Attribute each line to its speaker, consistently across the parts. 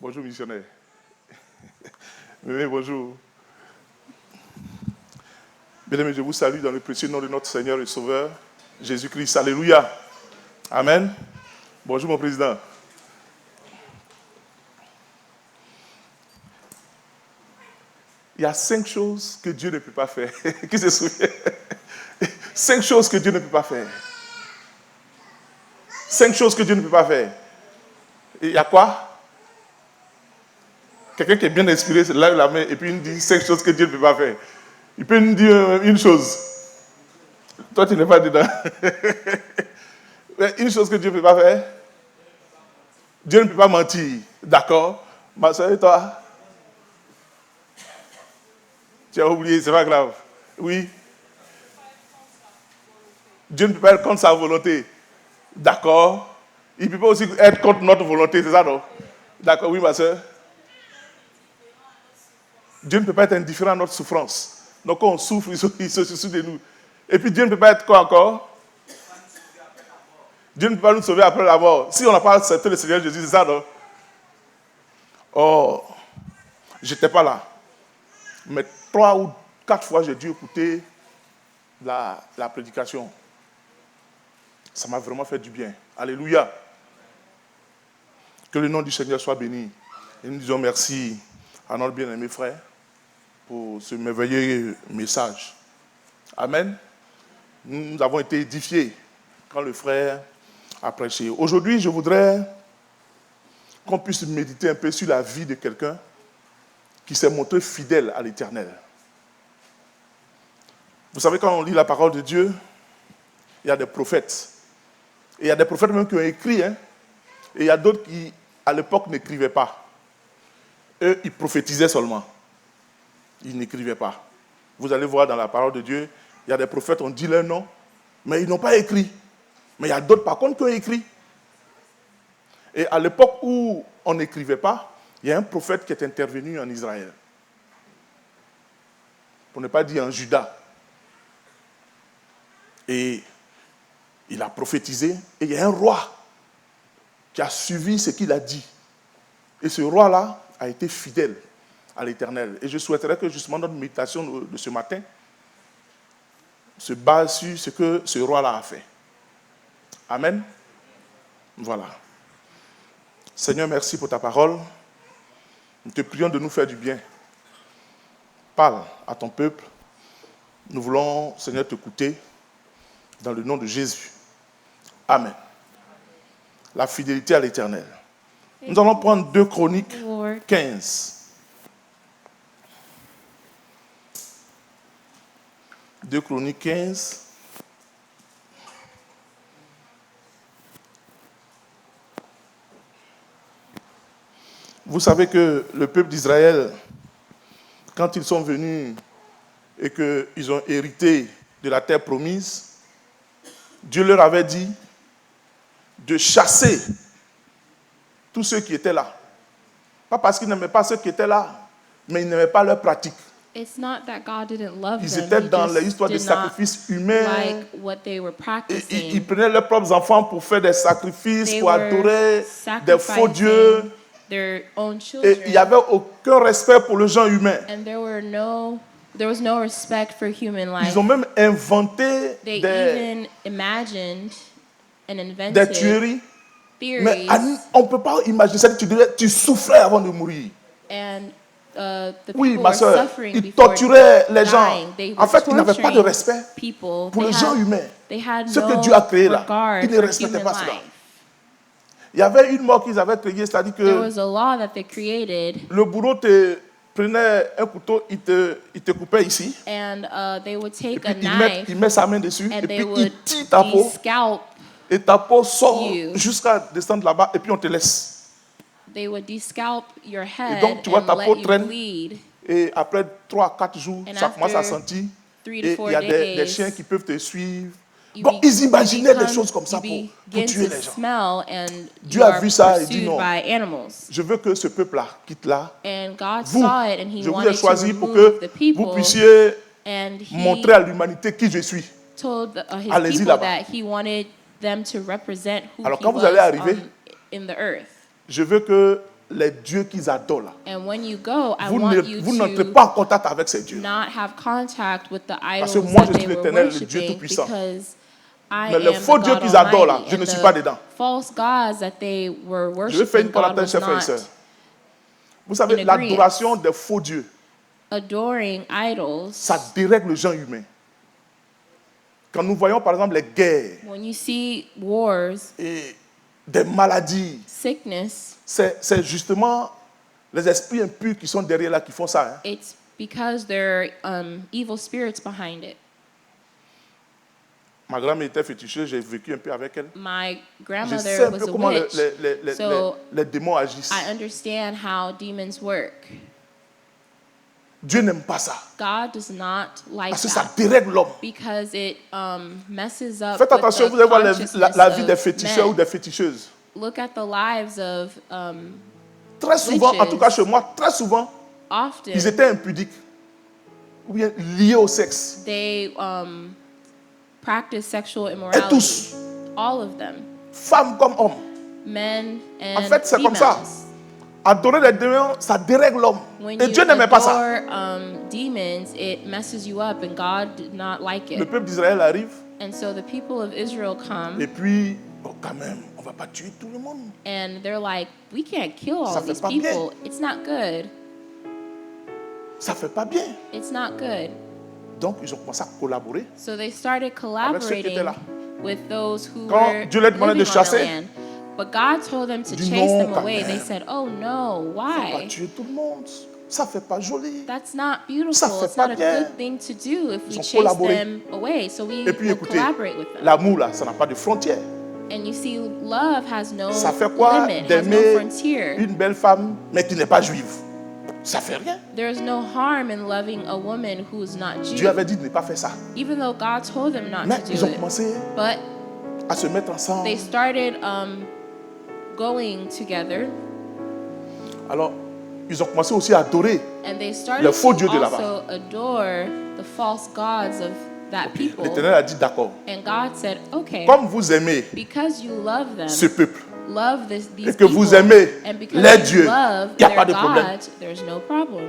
Speaker 1: Bonjour, missionnaire. Oui, bonjour. Bien-aimés, je vous salue dans le précieux nom de notre Seigneur et Sauveur, Jésus-Christ. Alléluia. Amen. Bonjour, mon président. Il y a 5 choses que Dieu ne peut pas faire. Qui se souvient? 5 choses que Dieu ne peut pas faire. 5 choses que Dieu ne peut pas faire. Et il y a quoi? Quelqu'un qui est bien inspiré, c'est lève la main et puis il dit 5 choses que Dieu ne peut pas faire. Il peut nous dire une chose. Toi, tu n'es pas dedans. Une chose que Dieu ne peut pas faire. Dieu ne peut pas mentir. D'accord? Ma soeur et toi? Tu as oublié, c'est pas grave. Oui. Dieu ne peut pas être contre sa volonté. D'accord? Il ne peut pas aussi être contre notre volonté, c'est ça, non? D'accord, oui, ma soeur? Dieu ne peut pas être indifférent à notre souffrance. Donc, quand on souffre, il se soucie de nous. Et puis, Dieu ne peut pas être quoi encore? Dieu ne peut pas nous sauver après la mort. Si on n'a pas accepté le Seigneur Jésus, c'est ça, non? Oh, je n'étais pas là. Mais 3 ou 4 fois, j'ai dû écouter la prédication. Ça m'a vraiment fait du bien. Alléluia. Que le nom du Seigneur soit béni. Et nous disons merci à notre bien-aimé frère pour ce merveilleux message. Amen. Nous avons été édifiés quand le frère a prêché. Aujourd'hui, je voudrais qu'on puisse méditer un peu sur la vie de quelqu'un qui s'est montré fidèle à l'Éternel. Vous savez, quand on lit la parole de Dieu, il y a des prophètes. Et il y a des prophètes même qui ont écrit, hein, et il y a d'autres qui, à l'époque, n'écrivaient pas. Eux, ils prophétisaient seulement. Ils n'écrivaient pas. Vous allez voir dans la parole de Dieu, il y a des prophètes, on dit leur nom, mais ils n'ont pas écrit. Mais il y a d'autres, par contre, qui ont écrit. Et à l'époque où on n'écrivait pas, il y a un prophète qui est intervenu en Israël. Pour ne pas dire en Juda. Et il a prophétisé. Et il y a un roi qui a suivi ce qu'il a dit. Et ce roi-là a été fidèle à l'Éternel. Et je souhaiterais que justement notre méditation de ce matin se base sur ce que ce roi-là a fait. Amen. Voilà. Seigneur, merci pour ta parole. Nous te prions de nous faire du bien. Parle à ton peuple. Nous voulons, Seigneur, t'écouter dans le nom de Jésus. Amen. La fidélité à l'Éternel. Nous allons prendre 2 Chroniques 15. 2 Chroniques 15. Vous savez que le peuple d'Israël, quand ils sont venus et qu'ils ont hérité de la terre promise, Dieu leur avait dit de chasser tous ceux qui étaient là. Pas parce qu'ils n'aimaient pas ceux qui étaient là, mais ils n'aimaient pas leur pratique.
Speaker 2: It's not that God didn't love
Speaker 1: Ils
Speaker 2: them.
Speaker 1: étaient
Speaker 2: He
Speaker 1: dans
Speaker 2: just
Speaker 1: l'histoire des
Speaker 2: did not
Speaker 1: sacrifices humains.
Speaker 2: like what they were
Speaker 1: Et
Speaker 2: practicing.
Speaker 1: ils prenaient leurs propres enfants pour faire des sacrifices,
Speaker 2: They
Speaker 1: pour
Speaker 2: were
Speaker 1: adorer des faux dieux.
Speaker 2: sacrificing their own
Speaker 1: Et
Speaker 2: children.
Speaker 1: il n'y avait aucun respect pour le genre humain.
Speaker 2: And there was no respect for human life.
Speaker 1: Ils ont même inventé
Speaker 2: They
Speaker 1: des
Speaker 2: even imagined and invented
Speaker 1: tueries. Mais
Speaker 2: theories.
Speaker 1: on ne peut pas imaginer ça. Tu souffrais avant de mourir.
Speaker 2: And the
Speaker 1: Oui,
Speaker 2: people
Speaker 1: ma
Speaker 2: were
Speaker 1: soeur,
Speaker 2: suffering
Speaker 1: ils
Speaker 2: before
Speaker 1: torturaient les gens.
Speaker 2: dying. They
Speaker 1: En
Speaker 2: were
Speaker 1: fait, ils n'avaient pas de
Speaker 2: torturing
Speaker 1: respect
Speaker 2: people.
Speaker 1: pour le genre humain.
Speaker 2: They had
Speaker 1: Ce que
Speaker 2: no
Speaker 1: Dieu a créé là,
Speaker 2: regard
Speaker 1: ils ne
Speaker 2: for
Speaker 1: respectaient
Speaker 2: human
Speaker 1: pas cela.
Speaker 2: life.
Speaker 1: Il y avait une mort qu'ils avaient créée, c'est-à-dire
Speaker 2: There
Speaker 1: que
Speaker 2: was a law that they created,
Speaker 1: le bourreau te prenait un couteau, il te coupait ici,
Speaker 2: and they would
Speaker 1: et
Speaker 2: take
Speaker 1: puis
Speaker 2: a knife
Speaker 1: il met sa main dessus,
Speaker 2: and
Speaker 1: et
Speaker 2: they
Speaker 1: puis
Speaker 2: would
Speaker 1: il tire ta peau,
Speaker 2: de-scalp.
Speaker 1: et ta peau sort
Speaker 2: you.
Speaker 1: jusqu'à descendre là-bas, et puis on te laisse.
Speaker 2: They would de-scalp your head
Speaker 1: donc, tu vois,
Speaker 2: and
Speaker 1: ta peau
Speaker 2: let you
Speaker 1: traîne.
Speaker 2: bleed.
Speaker 1: Et après 3-4 jours,
Speaker 2: And
Speaker 1: ça commence à
Speaker 2: after
Speaker 1: sentir.
Speaker 2: 3
Speaker 1: Et
Speaker 2: to 4
Speaker 1: il y a des
Speaker 2: days,
Speaker 1: chiens qui peuvent te suivre.
Speaker 2: you
Speaker 1: Bon, ils imaginaient des
Speaker 2: become-
Speaker 1: choses comme ça
Speaker 2: you
Speaker 1: pour
Speaker 2: begin
Speaker 1: tuer
Speaker 2: to
Speaker 1: les gens.
Speaker 2: smell and
Speaker 1: Dieu
Speaker 2: you
Speaker 1: a
Speaker 2: are
Speaker 1: vu ça et dit
Speaker 2: pursued
Speaker 1: non.
Speaker 2: by animals.
Speaker 1: Je veux que ce peuple-là quitte là.
Speaker 2: And God
Speaker 1: Vous,
Speaker 2: saw it and He
Speaker 1: je vous ai
Speaker 2: wanted to
Speaker 1: choisi pour
Speaker 2: remove
Speaker 1: que
Speaker 2: the people.
Speaker 1: vous puissiez
Speaker 2: And He
Speaker 1: montrer à l'humanité qui je suis.
Speaker 2: told His
Speaker 1: Allez-y
Speaker 2: people
Speaker 1: là-bas.
Speaker 2: that He wanted them to represent who
Speaker 1: Alors,
Speaker 2: He
Speaker 1: quand vous
Speaker 2: was
Speaker 1: allez arriver,
Speaker 2: in the earth.
Speaker 1: Je veux que les dieux qu'ils adorent là,
Speaker 2: And when you go, I
Speaker 1: vous
Speaker 2: want
Speaker 1: vous n'entrez
Speaker 2: you
Speaker 1: pas en contact avec ces dieux.
Speaker 2: to not have contact with the
Speaker 1: que
Speaker 2: idols
Speaker 1: moi,
Speaker 2: that
Speaker 1: je
Speaker 2: they
Speaker 1: suis
Speaker 2: were
Speaker 1: l'Éternel, le Dieu
Speaker 2: worshiping,
Speaker 1: Tout-Puissant.
Speaker 2: because I
Speaker 1: Mais les
Speaker 2: am
Speaker 1: faux
Speaker 2: the
Speaker 1: dieux
Speaker 2: God
Speaker 1: qu'ils adorent là,
Speaker 2: Almighty.
Speaker 1: je ne
Speaker 2: And
Speaker 1: suis pas
Speaker 2: the
Speaker 1: dedans.
Speaker 2: false gods that they were
Speaker 1: Je vais faire
Speaker 2: worshiping,
Speaker 1: une
Speaker 2: God
Speaker 1: parenthèse,
Speaker 2: was
Speaker 1: chers frères et sœurs.
Speaker 2: not
Speaker 1: Vous savez,
Speaker 2: in agreement.
Speaker 1: l'adoration des faux dieux,
Speaker 2: adoring idols.
Speaker 1: ça dérègle le genre humain. Quand nous voyons par exemple les guerres
Speaker 2: When you see wars,
Speaker 1: et des maladies,
Speaker 2: sickness,
Speaker 1: c'est justement les esprits impurs qui sont derrière là qui font ça. Hein.
Speaker 2: it's because there are evil spirits behind it.
Speaker 1: Ma grand-mère était féticheuse, j'ai vécu un peu avec elle.
Speaker 2: My
Speaker 1: Je
Speaker 2: grandmother
Speaker 1: sais un
Speaker 2: was
Speaker 1: peu
Speaker 2: a
Speaker 1: comment
Speaker 2: witch, so
Speaker 1: les démons agissent.
Speaker 2: I understand how demons work.
Speaker 1: Dieu n'aime pas ça.
Speaker 2: God does not like
Speaker 1: Parce que ça
Speaker 2: that
Speaker 1: dérègle l'homme.
Speaker 2: because it messes up
Speaker 1: Faites
Speaker 2: with
Speaker 1: attention,
Speaker 2: the
Speaker 1: vous allez voir
Speaker 2: consciousness
Speaker 1: la vie des
Speaker 2: of
Speaker 1: féticheurs ou
Speaker 2: men.
Speaker 1: des féticheuses.
Speaker 2: Look at the lives of
Speaker 1: Très souvent, en tout cas
Speaker 2: witches.
Speaker 1: chez moi, très souvent,
Speaker 2: often
Speaker 1: ils étaient impudiques. Ou bien liés au sexe.
Speaker 2: they practice sexual
Speaker 1: Et
Speaker 2: immorality.
Speaker 1: tous,
Speaker 2: All of them,
Speaker 1: femmes comme hommes.
Speaker 2: men and
Speaker 1: En fait, c'est comme ça.
Speaker 2: females.
Speaker 1: Adorer les démons, ça dérègle l'homme.
Speaker 2: When
Speaker 1: Et
Speaker 2: you
Speaker 1: Dieu n'aimait pas ça.
Speaker 2: adore demons, it messes you up, and God did not like
Speaker 1: Le
Speaker 2: it.
Speaker 1: peuple d'Israël arrive
Speaker 2: And so the people of Israel come,
Speaker 1: et puis, oh, quand même, on ne va pas tuer tout le monde.
Speaker 2: and they're like, we can't kill all
Speaker 1: Ça
Speaker 2: of
Speaker 1: fait
Speaker 2: these
Speaker 1: pas bien.
Speaker 2: people. It's not good.
Speaker 1: Ça ne fait pas bien.
Speaker 2: It's not good.
Speaker 1: Donc, ils ont commencé à collaborer.
Speaker 2: So they started
Speaker 1: ceux qui
Speaker 2: collaborating
Speaker 1: étaient là.
Speaker 2: with those who
Speaker 1: Quand
Speaker 2: were
Speaker 1: Dieu leur demandait
Speaker 2: living
Speaker 1: de
Speaker 2: on
Speaker 1: chasser,
Speaker 2: the land. But God told them to
Speaker 1: dit
Speaker 2: chase
Speaker 1: non,
Speaker 2: them
Speaker 1: quand
Speaker 2: away. They
Speaker 1: même.
Speaker 2: said, oh no,
Speaker 1: On ne va pas
Speaker 2: why?
Speaker 1: tuer tout le monde. Ça ne fait pas joli.
Speaker 2: That's not beautiful.
Speaker 1: Ça fait
Speaker 2: It's
Speaker 1: pas
Speaker 2: not a
Speaker 1: bien.
Speaker 2: good thing to do if we
Speaker 1: Ils ont
Speaker 2: chase
Speaker 1: collaboré.
Speaker 2: them away. So we
Speaker 1: Et puis,
Speaker 2: will
Speaker 1: écoutez,
Speaker 2: collaborate with them.
Speaker 1: l'amour, là, ça n'a pas de frontières.
Speaker 2: And you see, love has no
Speaker 1: Ça fait quoi
Speaker 2: limit, has no
Speaker 1: d'aimer
Speaker 2: frontier.
Speaker 1: une belle femme, mais qui n'est pas juive? Ça fait rien.
Speaker 2: There's no harm in loving a woman who is not
Speaker 1: Dieu
Speaker 2: Jew,
Speaker 1: avait dit de ne pas faire ça.
Speaker 2: even though God told them not
Speaker 1: Mais
Speaker 2: to
Speaker 1: ils
Speaker 2: do
Speaker 1: ont
Speaker 2: it.
Speaker 1: commencé
Speaker 2: But
Speaker 1: à se mettre ensemble.
Speaker 2: they started going together,
Speaker 1: Alors, ils ont commencé aussi à adorer.
Speaker 2: and they started
Speaker 1: Le faux
Speaker 2: to
Speaker 1: Dieu de là-bas.
Speaker 2: also adore the false gods of that people.
Speaker 1: L'Éternel a dit d'accord.
Speaker 2: And God said, okay,
Speaker 1: Comme vous aimez
Speaker 2: because you love them,
Speaker 1: ce peuple,
Speaker 2: love these
Speaker 1: et que vous
Speaker 2: people,
Speaker 1: aimez
Speaker 2: and because
Speaker 1: les
Speaker 2: you
Speaker 1: dieux,
Speaker 2: love
Speaker 1: y a
Speaker 2: their
Speaker 1: pas de problème.
Speaker 2: God, there's no problem.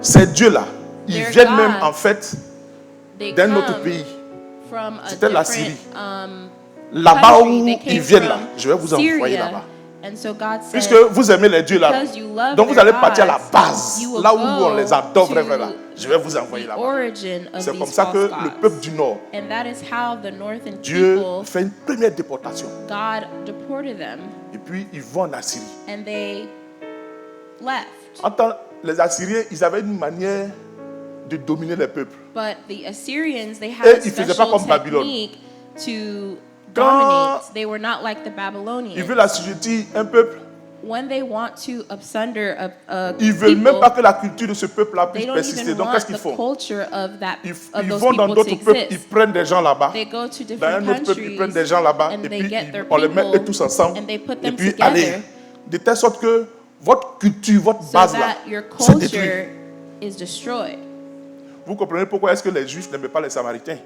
Speaker 1: ces dieux-là, ils
Speaker 2: Their
Speaker 1: viennent
Speaker 2: God,
Speaker 1: même en fait
Speaker 2: They
Speaker 1: d'un
Speaker 2: come
Speaker 1: autre pays.
Speaker 2: from a
Speaker 1: C'était la
Speaker 2: different,
Speaker 1: Syrie. Là-bas
Speaker 2: country.
Speaker 1: où
Speaker 2: They came
Speaker 1: ils viennent là,
Speaker 2: from
Speaker 1: je vais vous envoyer
Speaker 2: Syria.
Speaker 1: là-bas.
Speaker 2: And so God said,
Speaker 1: Puisque vous aimez les dieux là,
Speaker 2: because you love
Speaker 1: donc vous
Speaker 2: their
Speaker 1: allez partir à la
Speaker 2: gods,
Speaker 1: base,
Speaker 2: you will
Speaker 1: là où
Speaker 2: go
Speaker 1: on les adore
Speaker 2: to
Speaker 1: vraiment là. Je vais vous envoyer
Speaker 2: the
Speaker 1: là-bas.
Speaker 2: origin of
Speaker 1: C'est
Speaker 2: these
Speaker 1: comme ça que
Speaker 2: false
Speaker 1: le
Speaker 2: gods.
Speaker 1: peuple du Nord,
Speaker 2: And that is how the northern
Speaker 1: Dieu
Speaker 2: people,
Speaker 1: fait une première déportation.
Speaker 2: God deported them,
Speaker 1: Et puis ils vont en Assyrie.
Speaker 2: and they left.
Speaker 1: En tant les Assyriens, ils avaient une manière de dominer les peuples.
Speaker 2: But the Assyrians, they
Speaker 1: Et
Speaker 2: had a
Speaker 1: ils faisaient pas
Speaker 2: special
Speaker 1: comme Babylone.
Speaker 2: technique to
Speaker 1: Quand
Speaker 2: dominate. They were not like the
Speaker 1: ils
Speaker 2: Babylonians.
Speaker 1: veulent assujettir un peuple,
Speaker 2: When they want to asunder a
Speaker 1: ils veulent même
Speaker 2: people,
Speaker 1: pas que la culture de ce peuple-là
Speaker 2: they
Speaker 1: puisse
Speaker 2: don't
Speaker 1: persister.
Speaker 2: even
Speaker 1: Donc
Speaker 2: want
Speaker 1: qu'est-ce qu'ils
Speaker 2: the
Speaker 1: font?
Speaker 2: culture of that
Speaker 1: Ils
Speaker 2: of those
Speaker 1: vont dans
Speaker 2: people to
Speaker 1: d'autres peuples, ils
Speaker 2: exist.
Speaker 1: prennent des gens là-bas.
Speaker 2: They go to
Speaker 1: Dans un
Speaker 2: different
Speaker 1: autre peuple, ils prennent des
Speaker 2: countries
Speaker 1: gens là-bas.
Speaker 2: and
Speaker 1: Et
Speaker 2: they
Speaker 1: puis
Speaker 2: get their
Speaker 1: on les met eux
Speaker 2: people
Speaker 1: tous ensemble.
Speaker 2: and they put
Speaker 1: Et
Speaker 2: them
Speaker 1: puis
Speaker 2: together
Speaker 1: allez. De telle sorte que votre culture, votre
Speaker 2: so
Speaker 1: base là,
Speaker 2: that your
Speaker 1: se détruit.
Speaker 2: culture is destroyed.
Speaker 1: Vous comprenez pourquoi est-ce que les Juifs n'aimaient pas les Samaritains?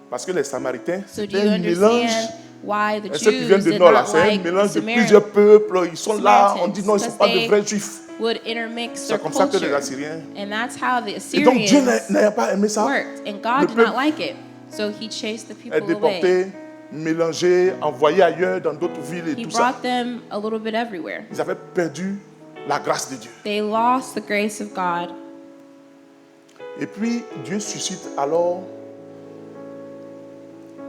Speaker 1: Parce que les Samaritains,
Speaker 2: So do
Speaker 1: c'était
Speaker 2: you
Speaker 1: un mélange.
Speaker 2: understand why the
Speaker 1: Et ceux qui
Speaker 2: Jews
Speaker 1: viennent du
Speaker 2: did
Speaker 1: Nord, là,
Speaker 2: not
Speaker 1: c'est un
Speaker 2: like the
Speaker 1: mélange de plusieurs peuples. Ils sont là, on dit non, ils ne sont pas de
Speaker 2: Samaritans?
Speaker 1: vrais Juifs.
Speaker 2: would intermix
Speaker 1: C'est
Speaker 2: their
Speaker 1: comme ça que les
Speaker 2: culture.
Speaker 1: Assyriens.
Speaker 2: And that's how the
Speaker 1: Et donc Dieu
Speaker 2: Assyrians
Speaker 1: n'a pas aimé ça.
Speaker 2: worked. And God
Speaker 1: Le
Speaker 2: did not
Speaker 1: peuple
Speaker 2: like it. So he chased the
Speaker 1: est
Speaker 2: people away.
Speaker 1: déporté, mélangé, envoyé ailleurs dans d'autres villes et
Speaker 2: He
Speaker 1: tout ça.
Speaker 2: brought them a little bit everywhere.
Speaker 1: Ils avaient perdu la grâce de Dieu.
Speaker 2: They lost the grace of God.
Speaker 1: Et puis Dieu suscite alors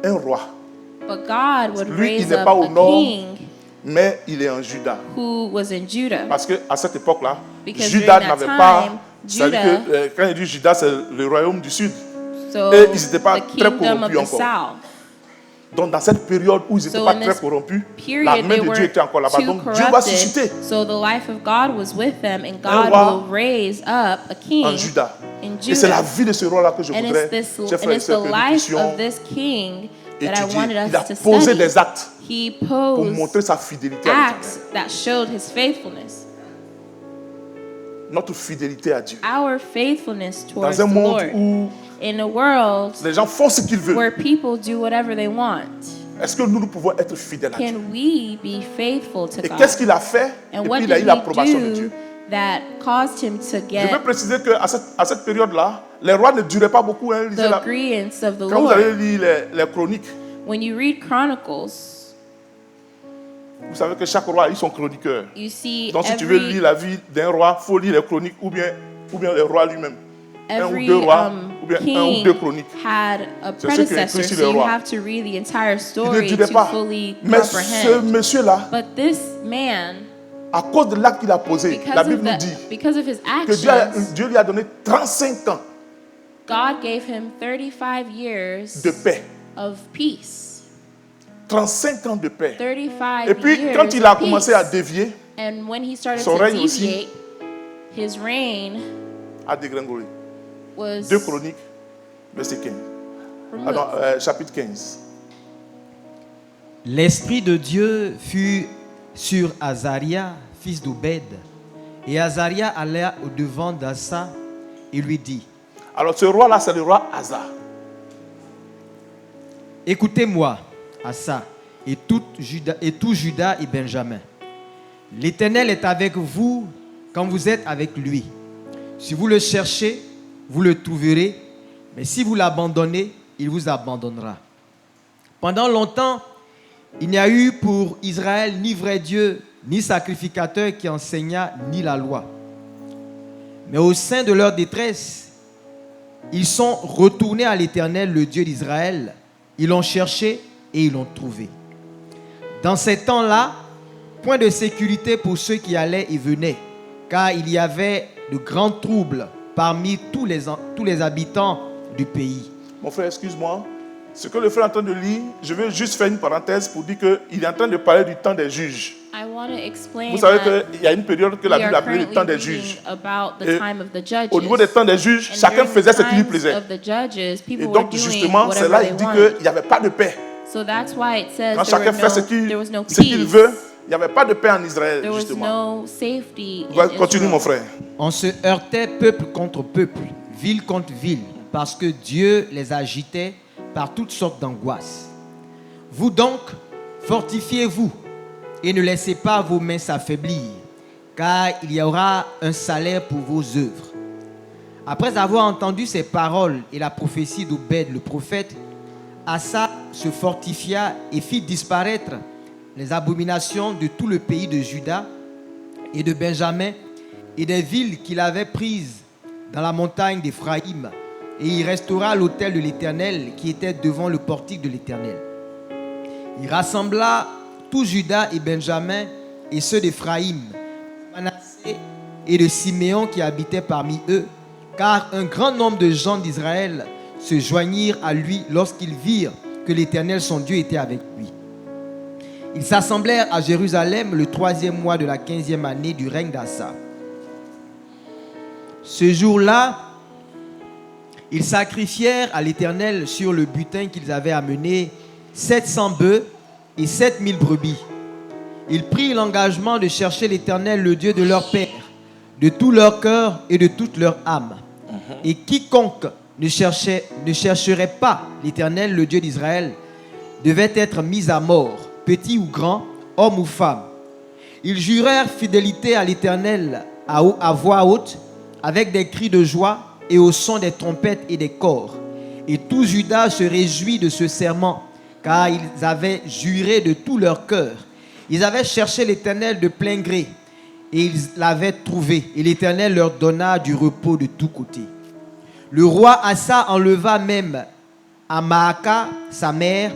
Speaker 1: un roi,
Speaker 2: But God would
Speaker 1: Lui, il
Speaker 2: raise
Speaker 1: n'est
Speaker 2: up
Speaker 1: pas au
Speaker 2: a
Speaker 1: nord.
Speaker 2: king
Speaker 1: mais il est en Juda.
Speaker 2: who was in Judah.
Speaker 1: Parce qu'à cette époque-là,
Speaker 2: Because
Speaker 1: Juda
Speaker 2: during that
Speaker 1: n'avait pas.
Speaker 2: time,
Speaker 1: C'est-à-dire
Speaker 2: Judah-
Speaker 1: que quand il dit Juda, c'est le royaume du sud.
Speaker 2: So
Speaker 1: Et ils n'étaient pas
Speaker 2: the
Speaker 1: très
Speaker 2: kingdom of
Speaker 1: corrompus
Speaker 2: the
Speaker 1: encore.
Speaker 2: south.
Speaker 1: Donc dans cette période où ils n'étaient
Speaker 2: So
Speaker 1: pas
Speaker 2: in
Speaker 1: très
Speaker 2: this
Speaker 1: corrompus,
Speaker 2: period,
Speaker 1: la main
Speaker 2: they
Speaker 1: de
Speaker 2: were
Speaker 1: Dieu était encore là-bas.
Speaker 2: too
Speaker 1: Donc Dieu va susciter
Speaker 2: corrupted. So the life of God was with them, and
Speaker 1: Un
Speaker 2: God
Speaker 1: roi
Speaker 2: will raise up a king
Speaker 1: en Juda.
Speaker 2: in
Speaker 1: Et c'est la
Speaker 2: Judah.
Speaker 1: vie de ce roi-là que je
Speaker 2: And
Speaker 1: voudrais,
Speaker 2: it's
Speaker 1: chers frères et
Speaker 2: the
Speaker 1: sœurs, que nous
Speaker 2: life
Speaker 1: puissions
Speaker 2: of this king that I
Speaker 1: étudier.
Speaker 2: wanted
Speaker 1: Il a
Speaker 2: us to
Speaker 1: posé
Speaker 2: study.
Speaker 1: des actes
Speaker 2: He
Speaker 1: pour
Speaker 2: posed
Speaker 1: montrer sa fidélité à
Speaker 2: acts
Speaker 1: l'Éternel.
Speaker 2: that showed his faithfulness.
Speaker 1: Notre fidélité à Dieu.
Speaker 2: Our faithfulness towards
Speaker 1: Dans un
Speaker 2: the
Speaker 1: monde
Speaker 2: Lord.
Speaker 1: où
Speaker 2: In a world
Speaker 1: les gens font ce qu'ils veulent,
Speaker 2: where people do whatever they want,
Speaker 1: Est-ce que nous pouvons être fidèles à Dieu?
Speaker 2: Can we be faithful to
Speaker 1: Et
Speaker 2: God?
Speaker 1: qu'est-ce qu'il a fait? Et
Speaker 2: And
Speaker 1: puis
Speaker 2: what
Speaker 1: il a eu
Speaker 2: did
Speaker 1: l'approbation de
Speaker 2: he
Speaker 1: Dieu.
Speaker 2: do that caused him to
Speaker 1: Je veux
Speaker 2: get
Speaker 1: préciser qu'à cette période-là, les rois ne duraient pas beaucoup. Hein. Lisez
Speaker 2: the
Speaker 1: la-
Speaker 2: agreements of the
Speaker 1: Quand vous allez
Speaker 2: Lord?
Speaker 1: lire les chroniques,
Speaker 2: When you read Chronicles,
Speaker 1: vous savez que chaque roi a eu son chroniqueur.
Speaker 2: you see
Speaker 1: Donc si tu veux lire la vie d'un roi, il faut lire les chroniques ou bien le roi lui-même. Un ou
Speaker 2: every
Speaker 1: deux rois, ou bien un ou deux
Speaker 2: king
Speaker 1: chroniques.
Speaker 2: had a
Speaker 1: C'est ce qui est écrit
Speaker 2: predecessor,
Speaker 1: sur
Speaker 2: so
Speaker 1: les
Speaker 2: you
Speaker 1: rois.
Speaker 2: have to read the entire
Speaker 1: Il ne
Speaker 2: story
Speaker 1: durait
Speaker 2: to
Speaker 1: pas.
Speaker 2: fully
Speaker 1: Mais ce
Speaker 2: comprehend.
Speaker 1: monsieur-là,
Speaker 2: But this man,
Speaker 1: à cause de l'acte qu'il a posé, la Bible nous dit
Speaker 2: because of his
Speaker 1: que
Speaker 2: actions,
Speaker 1: Dieu lui a donné 35 ans
Speaker 2: God gave him 35 years
Speaker 1: de paix.
Speaker 2: of peace.
Speaker 1: 35 ans de paix.
Speaker 2: 35
Speaker 1: Et puis,
Speaker 2: years
Speaker 1: quand il a
Speaker 2: of
Speaker 1: commencé
Speaker 2: peace.
Speaker 1: à dévier,
Speaker 2: And when he started
Speaker 1: son
Speaker 2: to
Speaker 1: règne aussi
Speaker 2: deviate, his reign
Speaker 1: a dégringolé.
Speaker 2: was
Speaker 1: 2 Chroniques, verset 15.
Speaker 2: removed.
Speaker 1: Chapitre 15.
Speaker 3: L'Esprit de Dieu fut sur Azaria, fils d'Obed. Et Azaria alla au-devant d'Assa et lui dit,
Speaker 1: Alors ce roi-là, c'est le roi Asa.
Speaker 3: écoutez-moi, Assa, et tout Juda et Benjamin. L'Éternel est avec vous quand vous êtes avec lui. Si vous le cherchez, vous le trouverez, mais si vous l'abandonnez, il vous abandonnera. Pendant longtemps, il n'y a eu pour Israël ni vrai Dieu, ni sacrificateur qui enseignât, ni la loi. Mais au sein de leur détresse, ils sont retournés à l'Éternel, le Dieu d'Israël. Ils l'ont cherché et ils l'ont trouvé. Dans ces temps-là, point de sécurité pour ceux qui allaient et venaient, car il y avait de grands troubles parmi tous les habitants du pays.
Speaker 1: Mon frère, excuse-moi. Ce que le frère est en train de lire, je vais juste faire une parenthèse pour dire qu'il est en train de parler du temps des juges.
Speaker 2: I want to explain
Speaker 1: Vous savez
Speaker 2: that
Speaker 1: qu'il y a une période que la
Speaker 2: we
Speaker 1: Bible
Speaker 2: are
Speaker 1: appelle le
Speaker 2: currently
Speaker 1: temps des
Speaker 2: reading
Speaker 1: juges.
Speaker 2: about the
Speaker 1: Et
Speaker 2: time of the judges.
Speaker 1: Au niveau des temps des juges,
Speaker 2: And
Speaker 1: chacun
Speaker 2: during
Speaker 1: faisait
Speaker 2: the
Speaker 1: ce qui lui
Speaker 2: times
Speaker 1: plaisait.
Speaker 2: of the judges,
Speaker 1: Et
Speaker 2: people were
Speaker 1: donc,
Speaker 2: doing
Speaker 1: justement, c'est
Speaker 2: whatever
Speaker 1: là
Speaker 2: they
Speaker 1: il dit
Speaker 2: wanted.
Speaker 1: qu'il n'y avait pas de paix.
Speaker 2: So that's why it says
Speaker 1: Quand
Speaker 2: there,
Speaker 1: chacun fait
Speaker 2: there was no
Speaker 1: ce qu'il
Speaker 2: peace.
Speaker 1: veut, il n'y avait pas de paix en Israël,
Speaker 2: There was
Speaker 1: justement.
Speaker 2: no safety in
Speaker 1: Continue, mon
Speaker 2: Israel.
Speaker 1: frère.
Speaker 3: On se heurtait peuple contre peuple, ville contre ville, parce que Dieu les agitait par toutes sortes d'angoisses. Vous donc, fortifiez-vous et ne laissez pas vos mains s'affaiblir, car il y aura un salaire pour vos œuvres. Après avoir entendu ces paroles et la prophétie d'Obed le prophète, Asa se fortifia et fit disparaître les abominations de tout le pays de Juda et de Benjamin et des villes qu'il avait prises dans la montagne d'Éphraïm. Et il restaura l'autel de l'Éternel qui était devant le portique de l'Éternel. Il rassembla tout Juda et Benjamin et ceux d'Éphraïm, Manassé et de Siméon qui habitaient parmi eux, car un grand nombre de gens d'Israël se joignirent à lui lorsqu'ils virent que l'Éternel son Dieu était avec lui. Ils s'assemblèrent à Jérusalem le 3e mois de la 15e année du règne d'Assa. Ce jour-là, ils sacrifièrent à l'Éternel sur le butin qu'ils avaient amené 700 bœufs et 7000 brebis. Ils prirent l'engagement de chercher l'Éternel, le Dieu de leur père, de tout leur cœur et de toute leur âme. Et quiconque ne chercherait pas l'Éternel, le Dieu d'Israël, devait être mis à mort, petit ou grand, homme ou femme. Ils jurèrent fidélité à l'Éternel à voix haute, avec des cris de joie et au son des trompettes et des cors. Et tout Juda se réjouit de ce serment, car ils avaient juré de tout leur cœur. Ils avaient cherché l'Éternel de plein gré, et ils l'avaient trouvé, et l'Éternel leur donna du repos de tous côtés. Le roi Asa enleva même à Maaka, sa mère,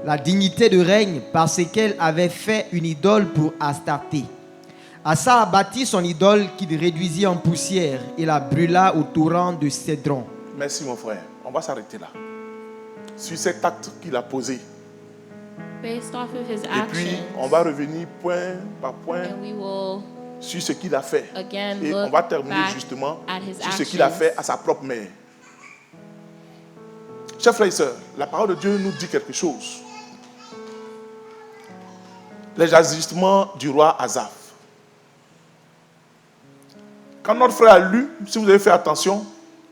Speaker 3: la dignité de règne parce qu'elle avait fait une idole pour Astarté. Asa abattit son idole qu'il réduisit en poussière et la brûla au torrent de Cédron.
Speaker 1: Merci, mon frère. On va s'arrêter là. Sur cet acte qu'il a posé.
Speaker 2: Based off of his
Speaker 1: Et puis,
Speaker 2: actions,
Speaker 1: on va revenir point par point
Speaker 2: and we will
Speaker 1: sur ce qu'il a fait.
Speaker 2: again
Speaker 1: Et on
Speaker 2: look
Speaker 1: va terminer
Speaker 2: back
Speaker 1: justement
Speaker 2: at his
Speaker 1: sur ce qu'il a fait
Speaker 2: actions.
Speaker 1: à sa propre mère. Chers frères et sœurs, la parole de Dieu nous dit quelque chose. Les agissements du roi Asaph. Quand notre frère a lu, si vous avez fait attention,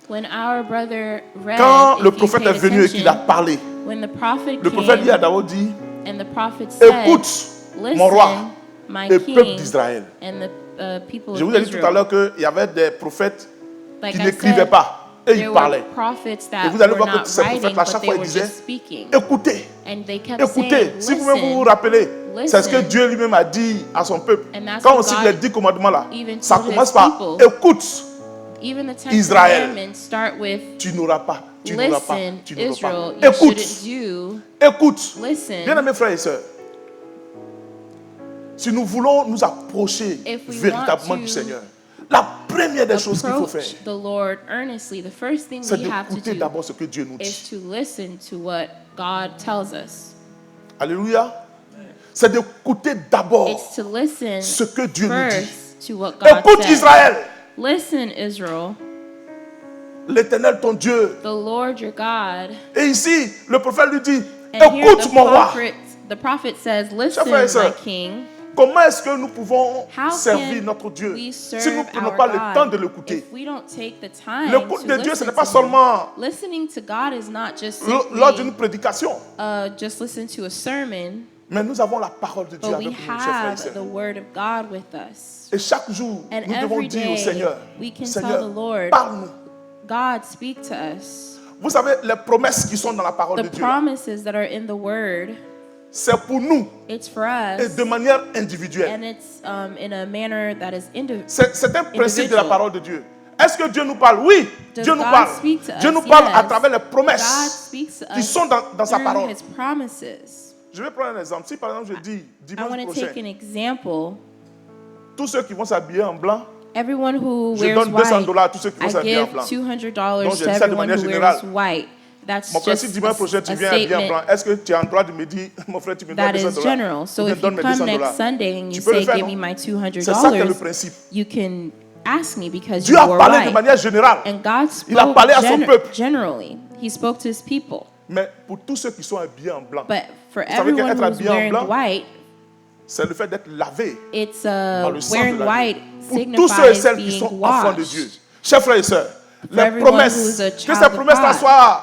Speaker 2: When our brother read,
Speaker 1: quand
Speaker 2: if
Speaker 1: le
Speaker 2: you
Speaker 1: prophète est
Speaker 2: paid
Speaker 1: venu et qu'il a
Speaker 2: attention,
Speaker 1: parlé,
Speaker 2: when the prophet
Speaker 1: le prophète dit
Speaker 2: came,
Speaker 1: à David,
Speaker 2: And the prophet said,
Speaker 1: écoute mon roi
Speaker 2: listen, my
Speaker 1: et peuple
Speaker 2: king,
Speaker 1: d'Israël.
Speaker 2: and the people
Speaker 1: Je
Speaker 2: of
Speaker 1: vous ai dit tout à
Speaker 2: Israel.
Speaker 1: l'heure qu'il y avait des prophètes
Speaker 2: Like
Speaker 1: qui
Speaker 2: I
Speaker 1: n'écrivaient
Speaker 2: said,
Speaker 1: pas et ils
Speaker 2: there
Speaker 1: parlaient.
Speaker 2: were prophets
Speaker 1: Et
Speaker 2: that
Speaker 1: vous allez
Speaker 2: were
Speaker 1: voir que
Speaker 2: not
Speaker 1: ces
Speaker 2: writing,
Speaker 1: prophètes-là,
Speaker 2: but
Speaker 1: chaque
Speaker 2: they
Speaker 1: fois, ils
Speaker 2: were
Speaker 1: disaient,
Speaker 2: just speaking.
Speaker 1: écoutez,
Speaker 2: And they kept
Speaker 1: écoutez.
Speaker 2: saying,
Speaker 1: Si vous-même vous vous
Speaker 2: listen,
Speaker 1: rappelez, c'est ce que
Speaker 2: listen.
Speaker 1: Dieu lui-même a dit à son peuple.
Speaker 2: And that's
Speaker 1: Quand
Speaker 2: what
Speaker 1: on cite
Speaker 2: God
Speaker 1: les 10 commandements là,
Speaker 2: even
Speaker 1: ça
Speaker 2: told his
Speaker 1: commence par
Speaker 2: people.
Speaker 1: écoute,
Speaker 2: Even the Ten
Speaker 1: Israël.
Speaker 2: Commandments start with,
Speaker 1: tu n'auras pas, tu n'auras pas,
Speaker 2: listen,
Speaker 1: tu n'auras
Speaker 2: Israel,
Speaker 1: pas.
Speaker 2: you
Speaker 1: Écoute,
Speaker 2: shouldn't
Speaker 1: écoute.
Speaker 2: do, listen.
Speaker 1: Bien aimés frères et sœurs, si nous voulons nous approcher
Speaker 2: If we
Speaker 1: véritablement
Speaker 2: want
Speaker 1: du
Speaker 2: to
Speaker 1: Seigneur, la première des choses qu'il faut faire,
Speaker 2: approach the Lord earnestly, the first thing
Speaker 1: c'est
Speaker 2: we have to
Speaker 1: d'écouter
Speaker 2: do
Speaker 1: d'abord ce que Dieu nous
Speaker 2: is
Speaker 1: dit.
Speaker 2: to listen to what God tells us.
Speaker 1: Alléluia. C'est d'écouter d'abord
Speaker 2: It's to listen
Speaker 1: ce que Dieu nous dit.
Speaker 2: first to what God
Speaker 1: Écoute
Speaker 2: says.
Speaker 1: Israël,
Speaker 2: Listen, Israel,
Speaker 1: l'Éternel ton Dieu.
Speaker 2: the Lord your God.
Speaker 1: Et ici, le prophète lui dit,
Speaker 2: And here
Speaker 1: écoute mon roi.
Speaker 2: the prophet says, listen,
Speaker 1: frères et sœurs,
Speaker 2: my king.
Speaker 1: Comment est-ce que nous pouvons
Speaker 2: How
Speaker 1: servir
Speaker 2: can
Speaker 1: notre Dieu
Speaker 2: we
Speaker 1: si nous
Speaker 2: serve
Speaker 1: ne prenons
Speaker 2: our
Speaker 1: pas le
Speaker 2: God
Speaker 1: temps de l'écouter?
Speaker 2: if we don't take the time
Speaker 1: L'écoute
Speaker 2: to
Speaker 1: de Dieu, ce
Speaker 2: listen
Speaker 1: n'est pas
Speaker 2: to him?
Speaker 1: seulement
Speaker 2: Listening to God is not just
Speaker 1: lors d'une
Speaker 2: simply
Speaker 1: prédication,
Speaker 2: just listen to a sermon,
Speaker 1: mais nous avons la parole de Dieu
Speaker 2: but
Speaker 1: avec
Speaker 2: we
Speaker 1: nous, chers frères et
Speaker 2: have
Speaker 1: sœurs.
Speaker 2: the word of God with us.
Speaker 1: Et chaque jour,
Speaker 2: And
Speaker 1: nous devons
Speaker 2: every
Speaker 1: dire au
Speaker 2: day,
Speaker 1: Seigneur,
Speaker 2: we can tell
Speaker 1: Seigneur,
Speaker 2: the Lord,
Speaker 1: parle-nous.
Speaker 2: God, speak to us.
Speaker 1: Vous savez, les promesses qui sont dans la parole
Speaker 2: The
Speaker 1: de Dieu, là,
Speaker 2: promises that are in the word,
Speaker 1: c'est pour nous
Speaker 2: it's for
Speaker 1: et
Speaker 2: us,
Speaker 1: de manière individuelle.
Speaker 2: and it's in a manner that is
Speaker 1: C'est un principe de la
Speaker 2: individual.
Speaker 1: parole de Dieu. Est-ce que Dieu nous parle? Oui,
Speaker 2: Does
Speaker 1: Dieu nous
Speaker 2: God
Speaker 1: parle.
Speaker 2: speak to
Speaker 1: Dieu
Speaker 2: us?
Speaker 1: nous parle à
Speaker 2: Yes.
Speaker 1: travers les
Speaker 2: God
Speaker 1: promesses
Speaker 2: speaks to
Speaker 1: qui
Speaker 2: us
Speaker 1: sont dans sa
Speaker 2: through
Speaker 1: parole.
Speaker 2: His promises.
Speaker 1: Je vais prendre un exemple. Si par exemple je dis
Speaker 2: I
Speaker 1: dimanche
Speaker 2: want to
Speaker 1: prochain,
Speaker 2: take an example.
Speaker 1: tous ceux qui vont s'habiller en blanc,
Speaker 2: Everyone who
Speaker 1: je
Speaker 2: wears
Speaker 1: donne $200
Speaker 2: white,
Speaker 1: à tous ceux qui vont
Speaker 2: I
Speaker 1: s'habiller en
Speaker 2: give
Speaker 1: blanc.
Speaker 2: $200
Speaker 1: Donc, je
Speaker 2: to
Speaker 1: dis ça de
Speaker 2: everyone
Speaker 1: manière
Speaker 2: who
Speaker 1: générale.
Speaker 2: wears white. That's
Speaker 1: Mon frère, si
Speaker 2: just
Speaker 1: dimanche prochain tu
Speaker 2: a
Speaker 1: viens habillé en blanc,
Speaker 2: statement
Speaker 1: est-ce que tu as le droit de me dire, mon frère, tu me dois
Speaker 2: that is
Speaker 1: $200?
Speaker 2: general. So
Speaker 1: Ou bien
Speaker 2: if you
Speaker 1: donne mes
Speaker 2: come
Speaker 1: $200.
Speaker 2: next Sunday and
Speaker 1: Tu
Speaker 2: you
Speaker 1: peux le
Speaker 2: say,
Speaker 1: faire,
Speaker 2: give
Speaker 1: non?
Speaker 2: me my
Speaker 1: C'est ça qui est le
Speaker 2: $200,
Speaker 1: principe.
Speaker 2: you can ask me because
Speaker 1: Dieu
Speaker 2: you
Speaker 1: a
Speaker 2: wore
Speaker 1: parlé de
Speaker 2: white.
Speaker 1: manière générale.
Speaker 2: And God
Speaker 1: Il a
Speaker 2: spoke
Speaker 1: parlé à son peuple.
Speaker 2: generally. He spoke to His people.
Speaker 1: Mais pour tous ceux qui sont habillés en blanc,
Speaker 2: But for
Speaker 1: Vous savez
Speaker 2: everyone
Speaker 1: qu'être
Speaker 2: who's
Speaker 1: habillé en
Speaker 2: wearing
Speaker 1: blanc,
Speaker 2: white,
Speaker 1: c'est le fait d'être lavé
Speaker 2: it's
Speaker 1: par le sang
Speaker 2: wearing
Speaker 1: de
Speaker 2: white
Speaker 1: l'agneau. Pour tous ceux et
Speaker 2: signifies
Speaker 1: celles qui
Speaker 2: being
Speaker 1: sont enfants de Dieu.
Speaker 2: washed.
Speaker 1: Chers frères et sœurs, les
Speaker 2: everyone
Speaker 1: promesses,
Speaker 2: who's a
Speaker 1: que
Speaker 2: child
Speaker 1: ces
Speaker 2: of
Speaker 1: promesses-là
Speaker 2: God.
Speaker 1: soient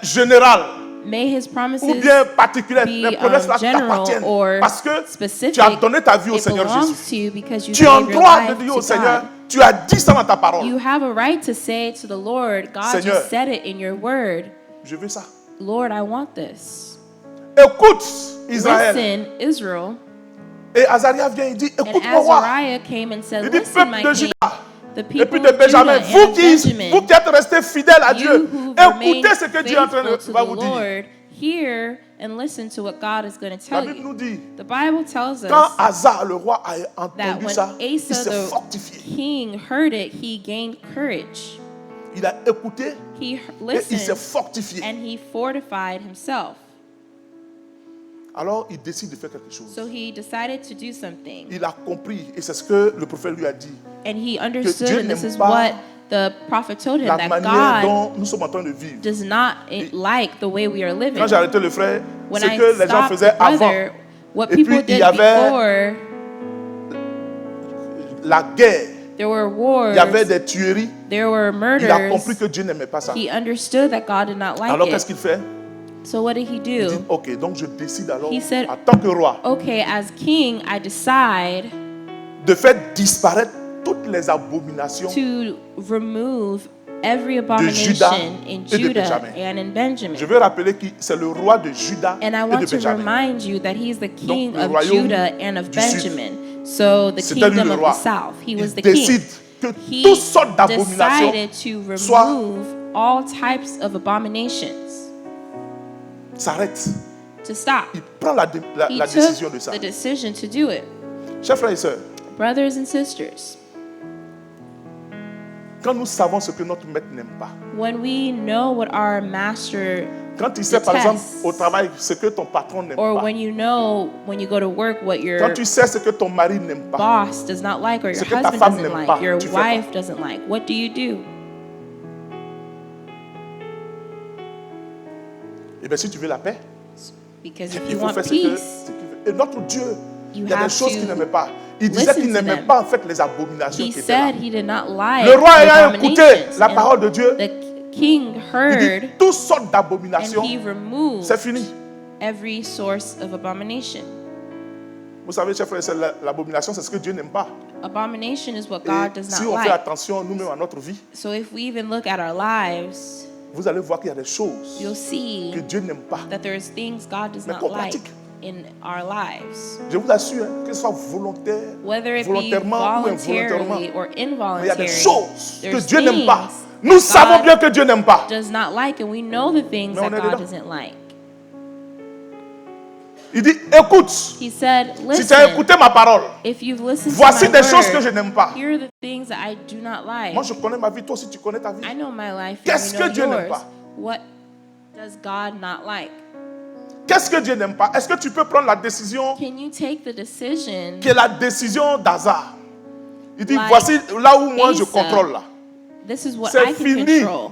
Speaker 1: générales
Speaker 2: May His promises
Speaker 1: ou bien particulières,
Speaker 2: be
Speaker 1: les promesses-là
Speaker 2: general
Speaker 1: t'appartiennent
Speaker 2: or
Speaker 1: parce que
Speaker 2: specific.
Speaker 1: tu as donné ta vie au
Speaker 2: It
Speaker 1: Seigneur
Speaker 2: belongs
Speaker 1: Jésus.
Speaker 2: to you because you
Speaker 1: Tu as un
Speaker 2: gave your
Speaker 1: droit de
Speaker 2: life
Speaker 1: dire
Speaker 2: to
Speaker 1: au Seigneur,
Speaker 2: God.
Speaker 1: tu as dit ça dans ta parole.
Speaker 2: You have a right to say to the Lord, God
Speaker 1: Seigneur,
Speaker 2: just said it in your word.
Speaker 1: Je veux ça.
Speaker 2: Lord, I want this.
Speaker 1: Écoute, Israël.
Speaker 2: Listen, Israel.
Speaker 1: Et Azaria vient, il dit,
Speaker 2: And
Speaker 1: écoute mon roi.
Speaker 2: Azariah came and said,
Speaker 1: Il dit,
Speaker 2: listen, my
Speaker 1: peuple de
Speaker 2: king,
Speaker 1: Juda.
Speaker 2: the
Speaker 1: Et
Speaker 2: people
Speaker 1: puis de
Speaker 2: of Judah
Speaker 1: Benjamin,
Speaker 2: and
Speaker 1: vous
Speaker 2: of
Speaker 1: qui
Speaker 2: Benjamin,
Speaker 1: êtes restés fidèles à Dieu,
Speaker 2: you who
Speaker 1: écoutez
Speaker 2: remain
Speaker 1: ce que Dieu est en train
Speaker 2: faithful
Speaker 1: de
Speaker 2: to
Speaker 1: va
Speaker 2: the
Speaker 1: vous dire.
Speaker 2: Lord, hear and listen to what God is going to
Speaker 1: La
Speaker 2: tell
Speaker 1: Bible nous
Speaker 2: you.
Speaker 1: dit,
Speaker 2: The Bible tells
Speaker 1: quand
Speaker 2: us
Speaker 1: Asa, le roi, a
Speaker 2: that
Speaker 1: entendu
Speaker 2: when
Speaker 1: ça, il
Speaker 2: Asa,
Speaker 1: s'est
Speaker 2: the
Speaker 1: fortifié.
Speaker 2: king, heard it, he gained courage.
Speaker 1: Il a écouté
Speaker 2: He
Speaker 1: et il s'est
Speaker 2: listened
Speaker 1: fortifié.
Speaker 2: and he fortified himself.
Speaker 1: Alors il décide de faire quelque chose.
Speaker 2: So he decided to do something.
Speaker 1: Il a compris, et c'est ce que le prophète lui a dit,
Speaker 2: And he understood,
Speaker 1: Dieu
Speaker 2: and this
Speaker 1: n'aime
Speaker 2: is
Speaker 1: pas
Speaker 2: what the prophet told him,
Speaker 1: la
Speaker 2: that
Speaker 1: manière
Speaker 2: God
Speaker 1: dont nous sommes en train de vivre.
Speaker 2: does not like the way we are living.
Speaker 1: Quand j'ai arrêté le frère,
Speaker 2: When
Speaker 1: ce
Speaker 2: I
Speaker 1: que les gens
Speaker 2: stopped
Speaker 1: faisaient
Speaker 2: the
Speaker 1: avant,
Speaker 2: brother, what
Speaker 1: Et
Speaker 2: people
Speaker 1: puis, il y
Speaker 2: did
Speaker 1: avait
Speaker 2: before,
Speaker 1: la guerre,
Speaker 2: there were
Speaker 1: il y avait
Speaker 2: wars,
Speaker 1: des tueries,
Speaker 2: there were
Speaker 1: il a compris
Speaker 2: murders.
Speaker 1: que Dieu n'aimait pas ça.
Speaker 2: He understood that God did not like
Speaker 1: Alors qu'est-ce
Speaker 2: it.
Speaker 1: qu'il fait?
Speaker 2: So what did he
Speaker 1: Il dit,
Speaker 2: do?
Speaker 1: ok, donc je décide alors,
Speaker 2: He said,
Speaker 1: en tant que roi,
Speaker 2: Okay, as king, I decide
Speaker 1: de faire disparaître toutes les abominations
Speaker 2: to remove every
Speaker 1: Juda
Speaker 2: abomination in
Speaker 1: et de
Speaker 2: Judah
Speaker 1: Benjamin.
Speaker 2: and in Benjamin.
Speaker 1: Je veux rappeler que c'est le roi de Juda
Speaker 2: And I
Speaker 1: et
Speaker 2: want
Speaker 1: de
Speaker 2: to
Speaker 1: Benjamin.
Speaker 2: remind you that he's the king
Speaker 1: le
Speaker 2: of
Speaker 1: royaume
Speaker 2: Judah and of
Speaker 1: du Sud.
Speaker 2: Benjamin. So the
Speaker 1: C'était lui
Speaker 2: kingdom
Speaker 1: le
Speaker 2: of
Speaker 1: roi.
Speaker 2: the south. He was
Speaker 1: Il
Speaker 2: the
Speaker 1: décide
Speaker 2: king.
Speaker 1: que
Speaker 2: He
Speaker 1: toutes sortes d'abominations
Speaker 2: decided to
Speaker 1: soient-
Speaker 2: remove all types of abominations,
Speaker 1: s'arrêtent.
Speaker 2: to stop.
Speaker 1: Il prend la
Speaker 2: He
Speaker 1: décision de
Speaker 2: took
Speaker 1: ça.
Speaker 2: the decision to do it.
Speaker 1: Chers frères et sœurs,
Speaker 2: Brothers and sisters,
Speaker 1: quand nous savons ce que notre maître n'aime pas,
Speaker 2: when we know what our master,
Speaker 1: quand tu sais par exemple
Speaker 2: Déteste.
Speaker 1: au travail ce que ton patron n'aime
Speaker 2: or
Speaker 1: pas,
Speaker 2: when you know when you go to work what your
Speaker 1: quand tu sais ce que ton mari n'aime pas,
Speaker 2: boss does not like, or your
Speaker 1: Ce que ta
Speaker 2: husband
Speaker 1: femme
Speaker 2: doesn't
Speaker 1: n'aime
Speaker 2: like,
Speaker 1: pas,
Speaker 2: your
Speaker 1: tu fais
Speaker 2: wife doesn't like, what do you do?
Speaker 1: et bien si tu veux la paix,
Speaker 2: Because if
Speaker 1: il
Speaker 2: you
Speaker 1: faut
Speaker 2: want
Speaker 1: faire ce qu'il
Speaker 2: peace,
Speaker 1: veut. Et notre Dieu,
Speaker 2: you
Speaker 1: il y a des
Speaker 2: have
Speaker 1: choses
Speaker 2: to
Speaker 1: qu'il n'aimait pas. Il disait
Speaker 2: listen
Speaker 1: qu'il
Speaker 2: to
Speaker 1: n'aimait
Speaker 2: them.
Speaker 1: pas en fait les abominations
Speaker 2: he
Speaker 1: qui étaient là.
Speaker 2: said he did not like
Speaker 1: Le roi
Speaker 2: the
Speaker 1: ayant écouté
Speaker 2: abominations.
Speaker 1: la
Speaker 2: And
Speaker 1: parole de Dieu,
Speaker 2: the king
Speaker 1: il
Speaker 2: heard
Speaker 1: dit toutes sortes
Speaker 2: and
Speaker 1: d'abominations,
Speaker 2: he removed
Speaker 1: c'est fini.
Speaker 2: every source of abomination.
Speaker 1: Vous savez, chers frères et sœurs, l'abomination, c'est ce que Dieu n'aime pas.
Speaker 2: Abomination is what
Speaker 1: Et
Speaker 2: God does
Speaker 1: si
Speaker 2: not
Speaker 1: on fait
Speaker 2: like.
Speaker 1: attention nous-mêmes à notre vie,
Speaker 2: So if we even look at our lives,
Speaker 1: vous allez voir qu'il y a des choses
Speaker 2: you'll see
Speaker 1: que Dieu n'aime pas.
Speaker 2: that there's things God does
Speaker 1: Mais
Speaker 2: not
Speaker 1: qu'on
Speaker 2: like
Speaker 1: pratique.
Speaker 2: in our lives.
Speaker 1: Je vous assure, hein, que ce soit volontaire,
Speaker 2: Whether it be
Speaker 1: volontairement ou involontairement,
Speaker 2: voluntarily or
Speaker 1: mais il y a des
Speaker 2: involuntary,
Speaker 1: choses que
Speaker 2: there's
Speaker 1: Dieu n'aime pas.
Speaker 2: things
Speaker 1: Nous savons
Speaker 2: God
Speaker 1: bien que Dieu n'aime pas.
Speaker 2: does not like, and we know the things
Speaker 1: Mais on
Speaker 2: that
Speaker 1: est
Speaker 2: God
Speaker 1: dedans.
Speaker 2: doesn't like.
Speaker 1: Il dit, écoute,
Speaker 2: He said,
Speaker 1: si tu as
Speaker 2: listen,
Speaker 1: écouté ma parole,
Speaker 2: if you've listened
Speaker 1: voici
Speaker 2: to
Speaker 1: des
Speaker 2: my
Speaker 1: choses que je
Speaker 2: word,
Speaker 1: n'aime pas.
Speaker 2: here are the things that I do not like.
Speaker 1: Moi, je connais ma vie, toi aussi, tu connais ta vie.
Speaker 2: I know my life, and
Speaker 1: Qu'est-ce
Speaker 2: you
Speaker 1: que
Speaker 2: know
Speaker 1: Dieu n'aime
Speaker 2: yours.
Speaker 1: pas?
Speaker 2: What does God not like?
Speaker 1: Qu'est-ce que Dieu n'aime pas? Est-ce que tu peux prendre la décision
Speaker 2: Can you take the decision
Speaker 1: qui est la décision d'Hazard? Il dit,
Speaker 2: Like
Speaker 1: voici là où moi je
Speaker 2: Asa,
Speaker 1: contrôle là.
Speaker 2: this is what
Speaker 1: C'est
Speaker 2: I can
Speaker 1: fini.
Speaker 2: control.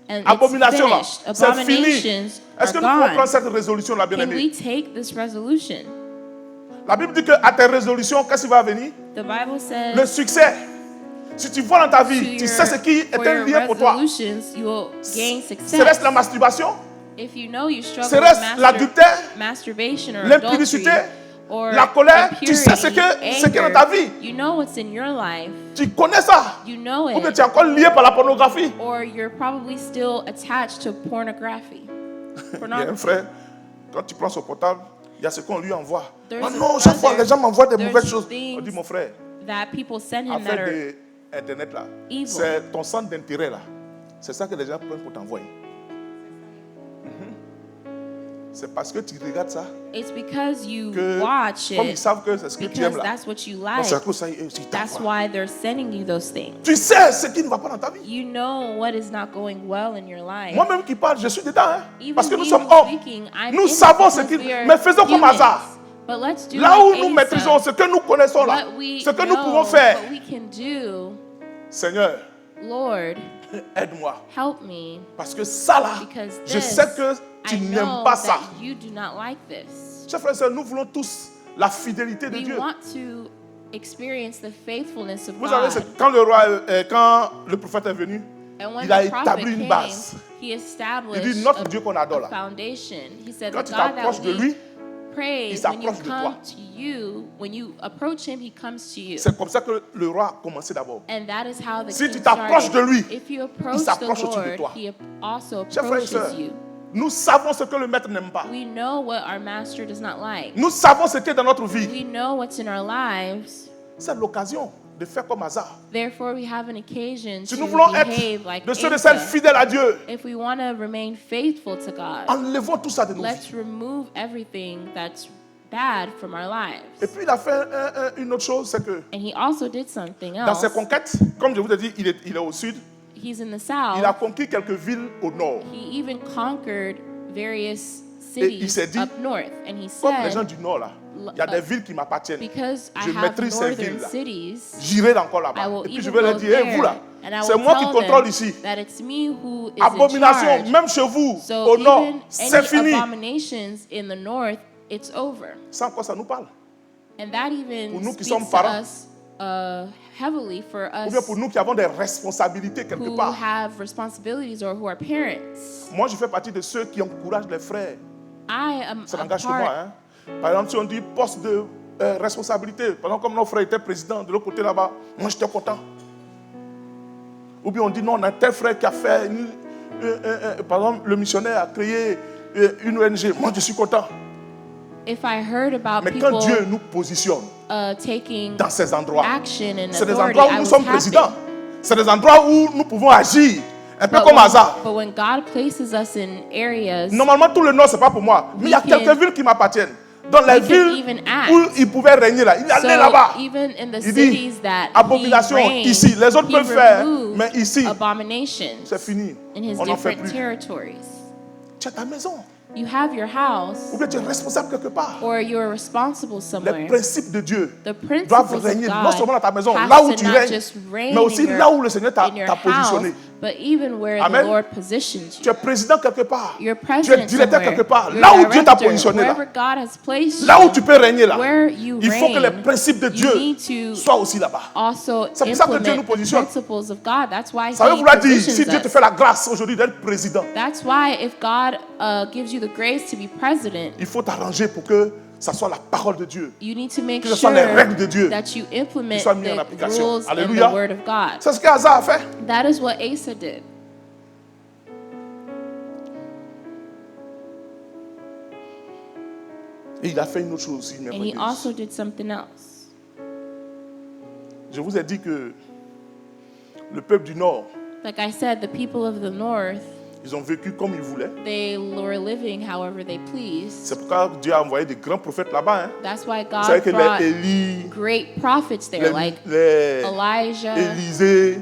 Speaker 2: And it's
Speaker 1: Abomination là,
Speaker 2: finished.
Speaker 1: c'est fini.
Speaker 2: Abominations
Speaker 1: Est-ce que
Speaker 2: are
Speaker 1: nous pouvons prendre
Speaker 2: gone.
Speaker 1: cette résolution là,
Speaker 2: Can
Speaker 1: bien-aimé?
Speaker 2: we take this resolution?
Speaker 1: La Bible dit qu'à tes résolutions, qu'est-ce qui va venir?
Speaker 2: The Bible says
Speaker 1: Le succès. Si tu vois dans ta
Speaker 2: to
Speaker 1: vie, tu
Speaker 2: your,
Speaker 1: sais ce qui est
Speaker 2: for
Speaker 1: un
Speaker 2: your
Speaker 1: lien pour toi.
Speaker 2: resolutions, you will gain
Speaker 1: Ce reste
Speaker 2: success.
Speaker 1: la masturbation,
Speaker 2: If you know you struggle
Speaker 1: ce
Speaker 2: with
Speaker 1: reste l'adultère,
Speaker 2: masturbation or
Speaker 1: l'impudicité,
Speaker 2: adultery or
Speaker 1: la colère, tu
Speaker 2: impurity,
Speaker 1: sais ce qui est dans ta vie.
Speaker 2: you know what's in your life.
Speaker 1: Tu connais ça.
Speaker 2: You know
Speaker 1: Ou bien
Speaker 2: it.
Speaker 1: tu es encore lié par la pornographie.
Speaker 2: Or you're probably still attached to pornography.
Speaker 1: Il y a un
Speaker 2: Pornography.
Speaker 1: frère, quand tu prends son portable, il y a ce qu'on lui envoie.
Speaker 2: There's
Speaker 1: Oh
Speaker 2: a
Speaker 1: non, chaque fois,
Speaker 2: brother,
Speaker 1: les gens m'envoient des
Speaker 2: there's
Speaker 1: mauvaises choses.
Speaker 2: things
Speaker 1: On dit, mon frère,
Speaker 2: that people send him that
Speaker 1: affaire
Speaker 2: are
Speaker 1: d'Internet là,
Speaker 2: evil.
Speaker 1: c'est ton centre d'intérêt là. C'est ça que les gens prennent pour t'envoyer. C'est parce que tu regardes ça
Speaker 2: It's because you
Speaker 1: que,
Speaker 2: watch
Speaker 1: comme ils
Speaker 2: it,
Speaker 1: savent que c'est ce que tu
Speaker 2: because
Speaker 1: aimes là,
Speaker 2: that's what you
Speaker 1: donc
Speaker 2: like.
Speaker 1: c'est à cause de ça, ils
Speaker 2: That's
Speaker 1: t'envoient.
Speaker 2: why they're sending you those things.
Speaker 1: Tu sais ce qui ne va pas dans ta vie.
Speaker 2: You know what is not going well in your life.
Speaker 1: Moi-même qui parle, je suis dedans. Hein,
Speaker 2: Even
Speaker 1: parce que nous
Speaker 2: me
Speaker 1: sommes
Speaker 2: who's
Speaker 1: hommes.
Speaker 2: speaking, I'm
Speaker 1: Nous
Speaker 2: in it
Speaker 1: savons ce
Speaker 2: because
Speaker 1: qu'il.
Speaker 2: we are
Speaker 1: Mais faisons comme
Speaker 2: humans.
Speaker 1: hasard.
Speaker 2: But let's do
Speaker 1: Là où
Speaker 2: like
Speaker 1: nous
Speaker 2: Asa.
Speaker 1: maîtrisons, ce que nous connaissons là,
Speaker 2: What we
Speaker 1: ce que nous
Speaker 2: know,
Speaker 1: pouvons faire.
Speaker 2: what we can do,
Speaker 1: Seigneur,
Speaker 2: Lord,
Speaker 1: aide-moi.
Speaker 2: help me,
Speaker 1: Parce que ça là,
Speaker 2: because
Speaker 1: je
Speaker 2: this,
Speaker 1: sais que tu
Speaker 2: I
Speaker 1: n'aimes
Speaker 2: know
Speaker 1: pas ça.
Speaker 2: that you do not like this.
Speaker 1: Chers frères et sœurs, nous voulons tous la fidélité de
Speaker 2: We
Speaker 1: Dieu.
Speaker 2: want to experience the faithfulness of
Speaker 1: Vous savez,
Speaker 2: God.
Speaker 1: c'est quand le roi, quand le prophète est venu,
Speaker 2: And when
Speaker 1: il a
Speaker 2: the prophet
Speaker 1: établi une
Speaker 2: came,
Speaker 1: base.
Speaker 2: he
Speaker 1: Il
Speaker 2: established
Speaker 1: dit, notre Dieu qu'on adore
Speaker 2: a
Speaker 1: là,
Speaker 2: foundation. He said,
Speaker 1: quand
Speaker 2: the
Speaker 1: tu
Speaker 2: God
Speaker 1: t'approches
Speaker 2: that
Speaker 1: de
Speaker 2: we
Speaker 1: lui,
Speaker 2: praise,
Speaker 1: il
Speaker 2: when you
Speaker 1: s'approche de toi.
Speaker 2: come to you, when you approach him, he comes to you.
Speaker 1: c'est comme ça que le roi a commencé d'abord.
Speaker 2: And that is how the
Speaker 1: Si
Speaker 2: king
Speaker 1: tu t'approches
Speaker 2: started.
Speaker 1: de lui,
Speaker 2: If you approach the
Speaker 1: s'approche au-dessus de
Speaker 2: Lord,
Speaker 1: toi.
Speaker 2: he also
Speaker 1: Chers frères et
Speaker 2: approaches
Speaker 1: sœurs,
Speaker 2: you.
Speaker 1: nous savons ce que le maître n'aime pas.
Speaker 2: We know what our master does not like.
Speaker 1: Nous savons ce qui est dans notre vie.
Speaker 2: We know what's in our lives.
Speaker 1: C'est l'occasion de faire comme hasard.
Speaker 2: Therefore, we have an occasion
Speaker 1: Si
Speaker 2: to
Speaker 1: nous voulons
Speaker 2: behave
Speaker 1: être
Speaker 2: like
Speaker 1: de ceux de celles
Speaker 2: Asa.
Speaker 1: fidèles à Dieu,
Speaker 2: If we want to remain faithful to God,
Speaker 1: enlevons tout ça de nos
Speaker 2: let's
Speaker 1: vies.
Speaker 2: remove everything that's bad from our lives.
Speaker 1: Et puis il a fait une autre chose, c'est que
Speaker 2: And he also did something
Speaker 1: dans ses
Speaker 2: else.
Speaker 1: conquêtes, comme je vous ai dit, il est au sud,
Speaker 2: He's in the
Speaker 1: il a
Speaker 2: south.
Speaker 1: conquis quelques villes au nord.
Speaker 2: He even conquered various
Speaker 1: il s'est
Speaker 2: cities
Speaker 1: dit,
Speaker 2: up north. And he
Speaker 1: Comme les gens
Speaker 2: said,
Speaker 1: du nord là, il y a des villes qui m'appartiennent.
Speaker 2: because I
Speaker 1: Je
Speaker 2: have
Speaker 1: maîtrise ces
Speaker 2: northern
Speaker 1: villes-là.
Speaker 2: cities,
Speaker 1: J'irai encore
Speaker 2: I
Speaker 1: là-bas.
Speaker 2: will
Speaker 1: Et puis je
Speaker 2: even
Speaker 1: vais leur
Speaker 2: go
Speaker 1: dire, hey, vous
Speaker 2: there,
Speaker 1: là,
Speaker 2: and I
Speaker 1: c'est
Speaker 2: will
Speaker 1: moi qui
Speaker 2: tell
Speaker 1: contrôle
Speaker 2: them
Speaker 1: ici.
Speaker 2: that it's me who is in
Speaker 1: Abomination,
Speaker 2: charge.
Speaker 1: même chez vous,
Speaker 2: So
Speaker 1: au nord,
Speaker 2: even
Speaker 1: c'est
Speaker 2: any
Speaker 1: fini.
Speaker 2: abominations in the north, it's over.
Speaker 1: Sans quoi ça nous parle.
Speaker 2: And that even
Speaker 1: Pour nous qui
Speaker 2: speaks
Speaker 1: sommes
Speaker 2: to
Speaker 1: parents.
Speaker 2: us heavily for
Speaker 1: Ou
Speaker 2: us
Speaker 1: bien pour nous qui avons des responsabilités quelque
Speaker 2: who
Speaker 1: part.
Speaker 2: have responsibilities or who are parents.
Speaker 1: Moi, je fais partie de ceux qui encouragent les frères.
Speaker 2: I am
Speaker 1: Ça
Speaker 2: a
Speaker 1: n'engage que moi.
Speaker 2: part.
Speaker 1: Hein. Par exemple, si on dit poste de responsabilité, par exemple, comme nos frères étaient présidents de l'autre côté là-bas, moi j'étais content. Ou bien on dit non, on a tel frère qui a fait, par exemple, le missionnaire a créé une ONG, moi je suis content.
Speaker 2: If I heard about
Speaker 1: Mais quand
Speaker 2: people
Speaker 1: Dieu nous positionne
Speaker 2: taking
Speaker 1: dans ces endroits,
Speaker 2: action and
Speaker 1: c'est des
Speaker 2: authority,
Speaker 1: endroits où
Speaker 2: I
Speaker 1: nous
Speaker 2: was
Speaker 1: sommes
Speaker 2: happy.
Speaker 1: présidents. C'est des endroits où nous pouvons agir, un peu
Speaker 2: But
Speaker 1: comme
Speaker 2: when,
Speaker 1: hasard.
Speaker 2: but when God places us in areas,
Speaker 1: Normalement, tout le nord, c'est pas pour moi. Mais il y a
Speaker 2: We can-
Speaker 1: quelques villes qui m'appartiennent. Dans les
Speaker 2: we can
Speaker 1: villes
Speaker 2: even act.
Speaker 1: où il pouvait régner là, il
Speaker 2: so
Speaker 1: allait là-bas.
Speaker 2: even in the
Speaker 1: Il dit,
Speaker 2: cities that
Speaker 1: abomination,
Speaker 2: he reigned,
Speaker 1: ici. Les autres
Speaker 2: he
Speaker 1: peuvent faire,
Speaker 2: removed
Speaker 1: mais ici,
Speaker 2: abominations
Speaker 1: c'est fini.
Speaker 2: in his
Speaker 1: On n'en fait
Speaker 2: different
Speaker 1: plus.
Speaker 2: territories.
Speaker 1: Tu as ta maison.
Speaker 2: You have your house,
Speaker 1: Ou bien tu es responsable quelque part.
Speaker 2: or you're responsible
Speaker 1: Les
Speaker 2: somewhere.
Speaker 1: principes de Dieu
Speaker 2: The
Speaker 1: doivent
Speaker 2: principles of
Speaker 1: régner non
Speaker 2: God
Speaker 1: seulement dans ta maison,
Speaker 2: has
Speaker 1: là où
Speaker 2: to
Speaker 1: tu
Speaker 2: not
Speaker 1: règnes,
Speaker 2: just reign
Speaker 1: mais aussi
Speaker 2: in your-
Speaker 1: là où le Seigneur t'a
Speaker 2: in your
Speaker 1: positionné.
Speaker 2: house, But even where
Speaker 1: Amen.
Speaker 2: the Lord positions
Speaker 1: Tu
Speaker 2: you,
Speaker 1: es président quelque part.
Speaker 2: you're
Speaker 1: Tu es
Speaker 2: president
Speaker 1: directeur
Speaker 2: somewhere,
Speaker 1: quelque part.
Speaker 2: you're
Speaker 1: Là où Dieu t'a
Speaker 2: director,
Speaker 1: positionné là.
Speaker 2: wherever God has placed
Speaker 1: Là où
Speaker 2: you,
Speaker 1: tu peux régner là.
Speaker 2: where you
Speaker 1: Il faut que les
Speaker 2: reign,
Speaker 1: principes de
Speaker 2: you
Speaker 1: Dieu
Speaker 2: need to
Speaker 1: soient aussi là-bas.
Speaker 2: also
Speaker 1: C'est pour ça que Dieu nous
Speaker 2: implement the
Speaker 1: positionne.
Speaker 2: principles of God. That's why
Speaker 1: Ça veut
Speaker 2: He
Speaker 1: vouloir dire, si
Speaker 2: positions
Speaker 1: Dieu te
Speaker 2: us.
Speaker 1: fait la grâce aujourd'hui d'être président,
Speaker 2: That's why if God gives you the grace to be president,
Speaker 1: il faut t'arranger pour que ça soit la parole de Dieu.
Speaker 2: you need to make
Speaker 1: Que ce soit les
Speaker 2: sure
Speaker 1: règles de Dieu
Speaker 2: that you implement
Speaker 1: soient mises en
Speaker 2: the
Speaker 1: application.
Speaker 2: rules and
Speaker 1: Alléluia.
Speaker 2: the Word of God.
Speaker 1: C'est ce qu'Asa a fait.
Speaker 2: That is what Asa did.
Speaker 1: Et il a fait une autre chose aussi,
Speaker 2: And he
Speaker 1: merveilleuse.
Speaker 2: also did something else.
Speaker 1: Je vous ai dit que le peuple du Nord,
Speaker 2: Like I said, the people of the north,
Speaker 1: ils ont vécu comme ils voulaient.
Speaker 2: they were living however they pleased.
Speaker 1: C'est pourquoi Dieu a envoyé des grands prophètes là-bas. Hein.
Speaker 2: That's why
Speaker 1: Vous savez
Speaker 2: God
Speaker 1: que
Speaker 2: brought
Speaker 1: les Élie,
Speaker 2: great prophets there, like
Speaker 1: les
Speaker 2: Elijah,
Speaker 1: Élisée,